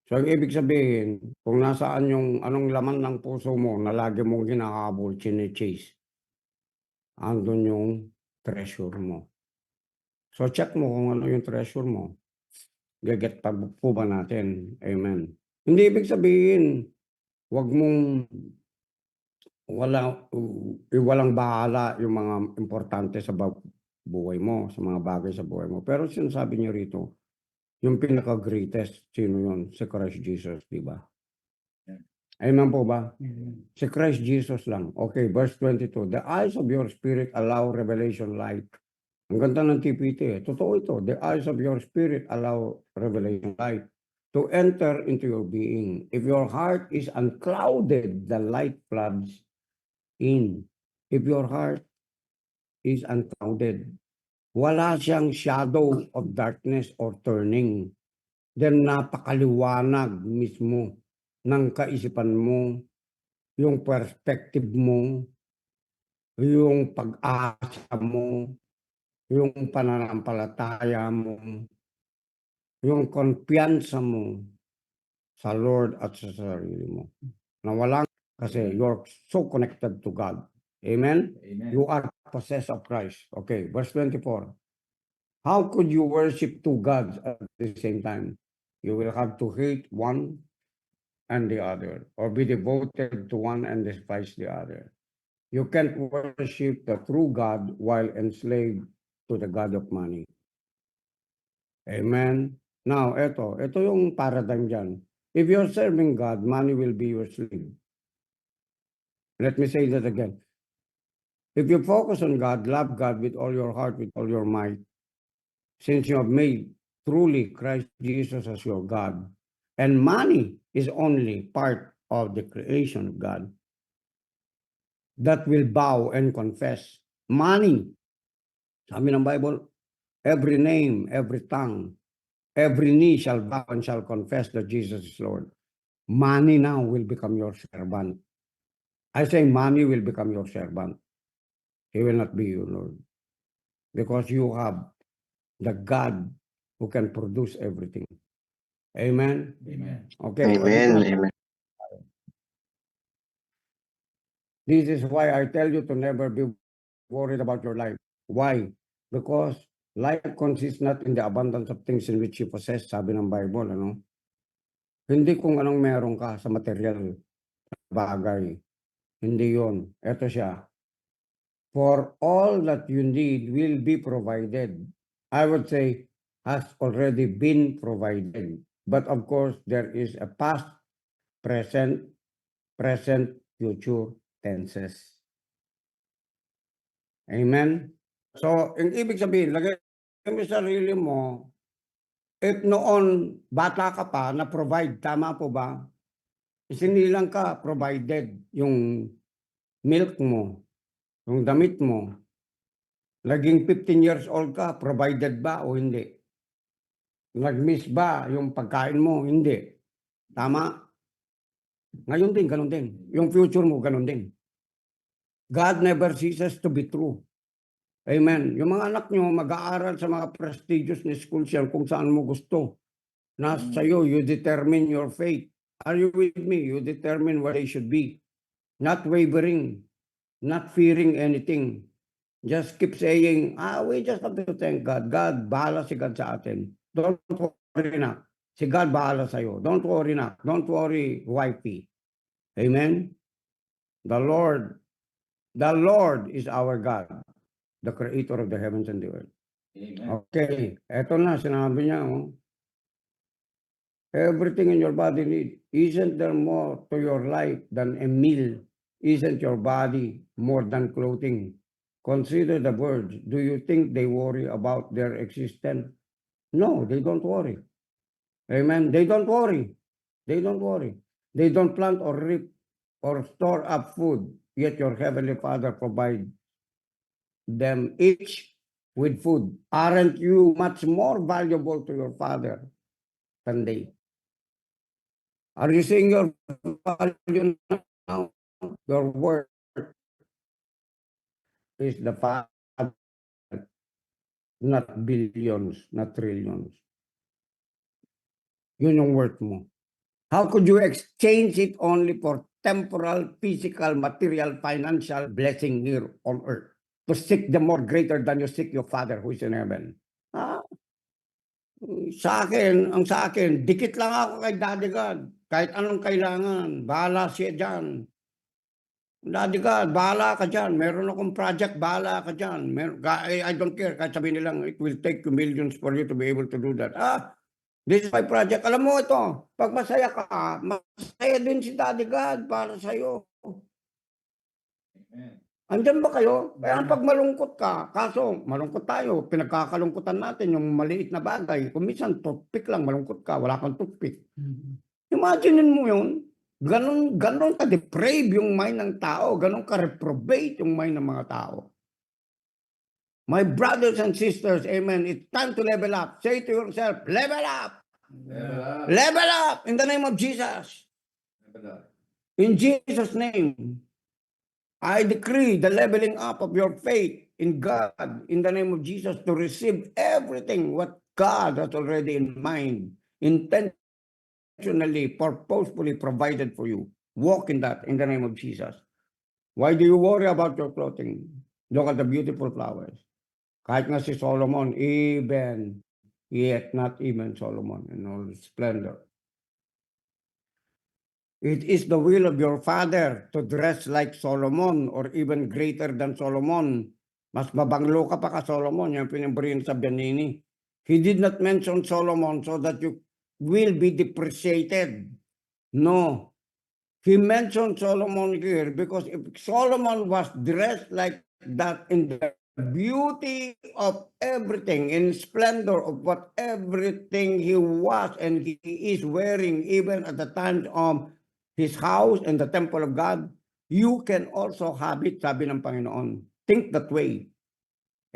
S2: So, ang ibig sabihin, kung nasaan yung anong laman ng puso mo na lagi mong hinahabol, chine-chase, andun yung treasure mo. So, check mo kung ano yung treasure mo. Gaget pa po ba natin? Amen. Hindi ibig sabihin, wag mong walang bahala yung mga importante sa buhay mo, sa mga bagay sa buhay mo. Pero sinasabi niyo rito, yung pinaka-greatest, sino yun? Si Christ Jesus, di ba? Amen po ba? Si Christ Jesus lang. Okay, verse 22. The eyes of your spirit allow revelation light. Ang ganda ng TPT. Totoo ito. The eyes of your spirit allow revelation light to enter into your being. If your heart is unclouded, the light floods in. If your heart is unclouded, wala siyang shadow of darkness or turning. Then napakaliwanag mismo ng kaisipan mo, yung perspective mo, yung pag-asa mo, yung pananampalataya mo, yung kumpiyansa mo sa Lord at sa sarili mo. Na walang, kasi you're so connected to God. Amen?
S1: Amen.
S2: You are possessed of Christ. Okay, verse 24. How could you worship two gods at the same time? You will have to hate one and the other, or be devoted to one and despise the other. You can't worship the true God while enslaved to the God of money. Amen? Now, ito yung paradigm dyan. If you're serving God, money will be your slave. Let me say that again. If you focus on God, love God with all your heart, with all your might, since you have made truly Christ Jesus as your God, and money is only part of the creation of God, that will bow and confess. Money, sabi ng Bible, every name, every tongue, every knee shall bow and shall confess that Jesus is Lord. Money now will become your servant. I say money will become your servant. He will not be your Lord. Because you have the God who can produce everything. Amen?
S1: Amen.
S2: Okay.
S6: Amen.
S2: This is why I tell you to never be worried about your life. Why? Because life consists not in the abundance of things in which you possess, sabi ng Bible, ano? Hindi kung anong meron ka sa material bagay. Hindi yon. Ito siya. For all that you need will be provided. I would say has already been provided. But of course, there is a past, present, future tenses. Amen? So, yung ibig sabihin, lagay mo sa sarili mo, if noon, bata ka pa, na-provide, tama po ba? Isinilang ka, provided yung milk mo, yung damit mo. Naging 15 years old ka, provided ba o hindi? Nag-miss ba yung pagkain mo? Hindi. Tama? Ngayon din, ganun din. Yung future mo, ganun din. God never ceases to be true. Amen. Yung mga anak nyo, mag-aaral sa mga prestigious na schools yan kung saan mo gusto. Nasa iyo, you determine your fate. Are you with me? You determine where they should be. Not wavering, not fearing anything. Just keep saying, we just have to thank God. God, bahala si God sa atin. Don't worry na. Si God bahala sa'yo. Don't worry na. Don't worry, wifey. Amen? The Lord is our God, the creator of the heavens and the earth.
S1: Amen.
S2: Okay, eto na, sinabi niya, everything in your body need. Isn't there more to your life than a meal? Isn't your body more than clothing? Consider the birds. Do you think they worry about their existence? No, they don't worry. Amen. They don't worry. They don't worry. They don't plant or reap or store up food, yet your heavenly Father provides them each with food. Aren't you much more valuable to your Father than they? Are you seeing your value now? Your worth is the Father, not billions, not trillions. Yun yung worth mo. How could you exchange it only for temporal, physical, material, financial blessing here on earth? To seek the more greater than you seek your Father who is in heaven. Sa akin, dikit lang ako kay Daddy God. Kahit anong kailangan, bahala siya dyan. Daddy God, bahala ka dyan. Meron akong project, bahala ka dyan. I don't care. Kahit sabihin nilang, it will take you millions for you to be able to do that. This is my project. Alam mo ito, pag masaya ka, masaya din si Daddy God para sa'yo.
S1: Amen.
S2: Andyan ba kayo? Kaya pag malungkot ka, kaso malungkot tayo, pinagkakalungkutan natin yung maliit na bagay. Kung minsan, toothpick lang, malungkot ka, wala kang toothpick. Imaginein mo yun, ganon ka-deprave yung mind ng tao, ganon ka-reprobate yung mind ng mga tao. My brothers and sisters, amen, it's time to level up. Say to yourself, level up!
S1: Level up.
S2: Level up in the name of Jesus.
S1: Level up.
S2: In Jesus' name, I decree the leveling up of your faith in God in the name of Jesus to receive everything what God has already in mind, intentionally, purposefully provided for you. Walk in that in the name of Jesus. Why do you worry about your clothing? Look at the beautiful flowers. Kahit nga si Solomon, yet not even Solomon in all his splendor. It is the will of your father to dress like Solomon or even greater than Solomon. Mas mabanglo ka pa ka Solomon, yung pinibrin sa Bianini. He did not mention Solomon so that you will be depreciated. No. He mentioned Solomon here because if Solomon was dressed like that in the beauty of everything, in splendor of what everything he was and he is wearing, even at the time of his house and the temple of God, you can also have it, sabi ng Panginoon. Think that way.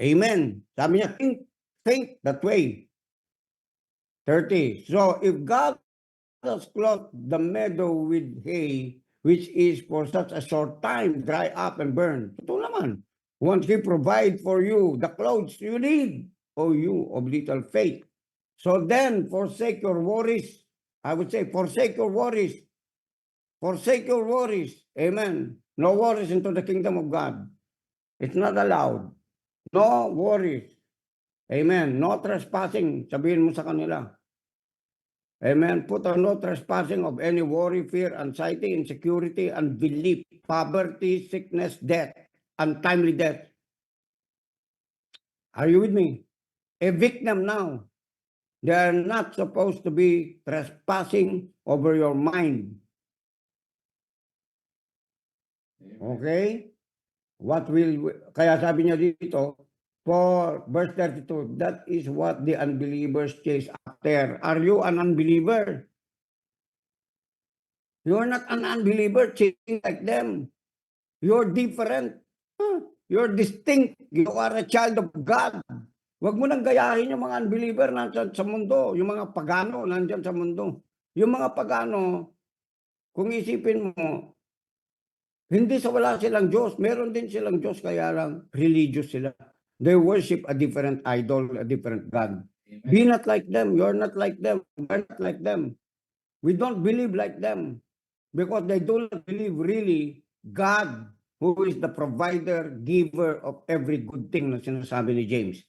S2: Amen. Sabi niya, think that way. 30. So if God has clothed the meadow with hay, which is for such a short time, dry up and burn. Totoo naman. Once He provide for you the clothes you need, O you of little faith. So then, forsake your worries. I would say, forsake your worries. Forsake your worries. Amen. No worries into the kingdom of God. It's not allowed. No worries. Amen. No trespassing. Sabihin mo sa kanila. Amen. Put on no trespassing of any worry, fear, anxiety, insecurity, unbelief, poverty, sickness, death, untimely death. Are you with me? Evict them now. They are not supposed to be trespassing over your mind. Okay? Kaya sabi niya dito, for verse 32, that is what the unbelievers chase after. Are you an unbeliever? You're not an unbeliever chasing like them. You're different. You're distinct. You are a child of God. Huwag mo nang gayahin yung mga unbeliever nandyan sa mundo. Yung mga pagano nandyan sa mundo. Yung mga pagano, kung isipin mo, hindi sa wala silang Diyos. Meron din silang Diyos, kaya lang religious sila. They worship a different idol, a different God. Be not like them. You're not like them. We're not like them. We don't believe like them. Because they do not believe really God, who is the provider, giver of every good thing na sinasabi ni James.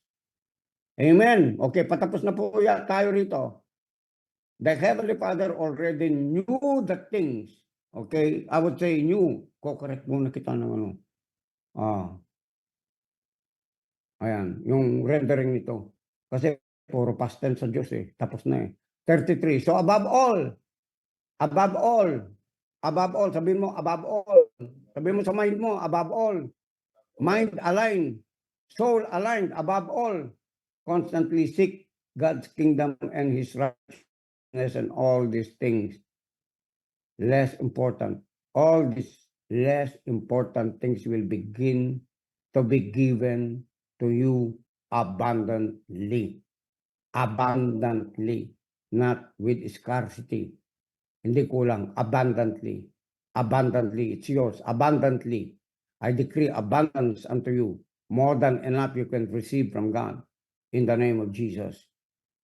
S2: Amen. Okay, patapos na po tayo rito. The Heavenly Father already knew the things. Okay, I would say knew. Ko-correct muna kita ng ano. Ayan, yung rendering nito. Kasi puro past tense sa Diyos eh. Tapos na eh. 33. So above all, sabihin mo, above all. Sabihin mo sa mind mo, above all. Mind aligned, soul aligned, above all. Constantly seek God's kingdom and His righteousness and all these things. Less important. All these less important things will begin to be given to you abundantly. Abundantly. Not with scarcity. Hindi kulang, abundantly. Abundantly, it's yours, abundantly. I decree abundance unto you, more than enough you can receive from God, in the name of Jesus.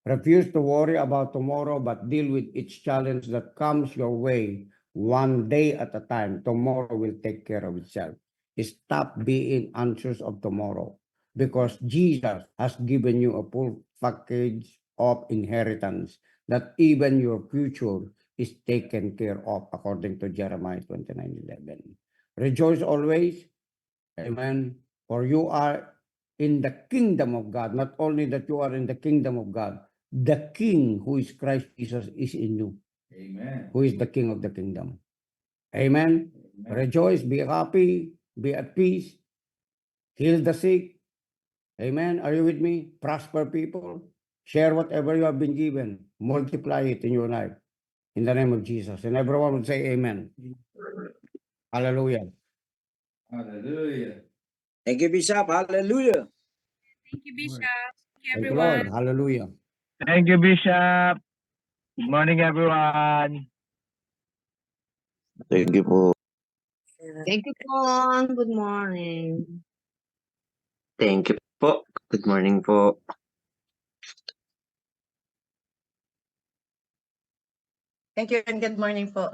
S2: Refuse to worry about tomorrow, but deal with each challenge that comes your way, one day at a time. Tomorrow will take care of itself. Stop being anxious of tomorrow, because Jesus has given you a full package of inheritance, that even your future is taken care of according to Jeremiah 29:11. Rejoice always. Amen. For you are in the kingdom of God. Not only that you are in the kingdom of God, the King who is Christ Jesus is in you.
S1: Amen.
S2: Who is the King of the kingdom. Amen. Rejoice, be happy, be at peace. Heal the sick. Amen. Are you with me? Prosper people. Share whatever you have been given. Multiply it in your life. In the name of Jesus. And everyone would say amen. Hallelujah.
S1: Hallelujah.
S6: Thank you, Bishop. Hallelujah.
S7: Thank you, Bishop. Thank you,
S2: Thank you,
S7: everyone.
S2: Lord. Hallelujah.
S8: Thank you, Bishop. Good morning, everyone.
S9: Thank you po.
S10: Thank you, Pong. Good morning.
S9: Thank you po. Good morning po.
S10: Thank you and good morning po.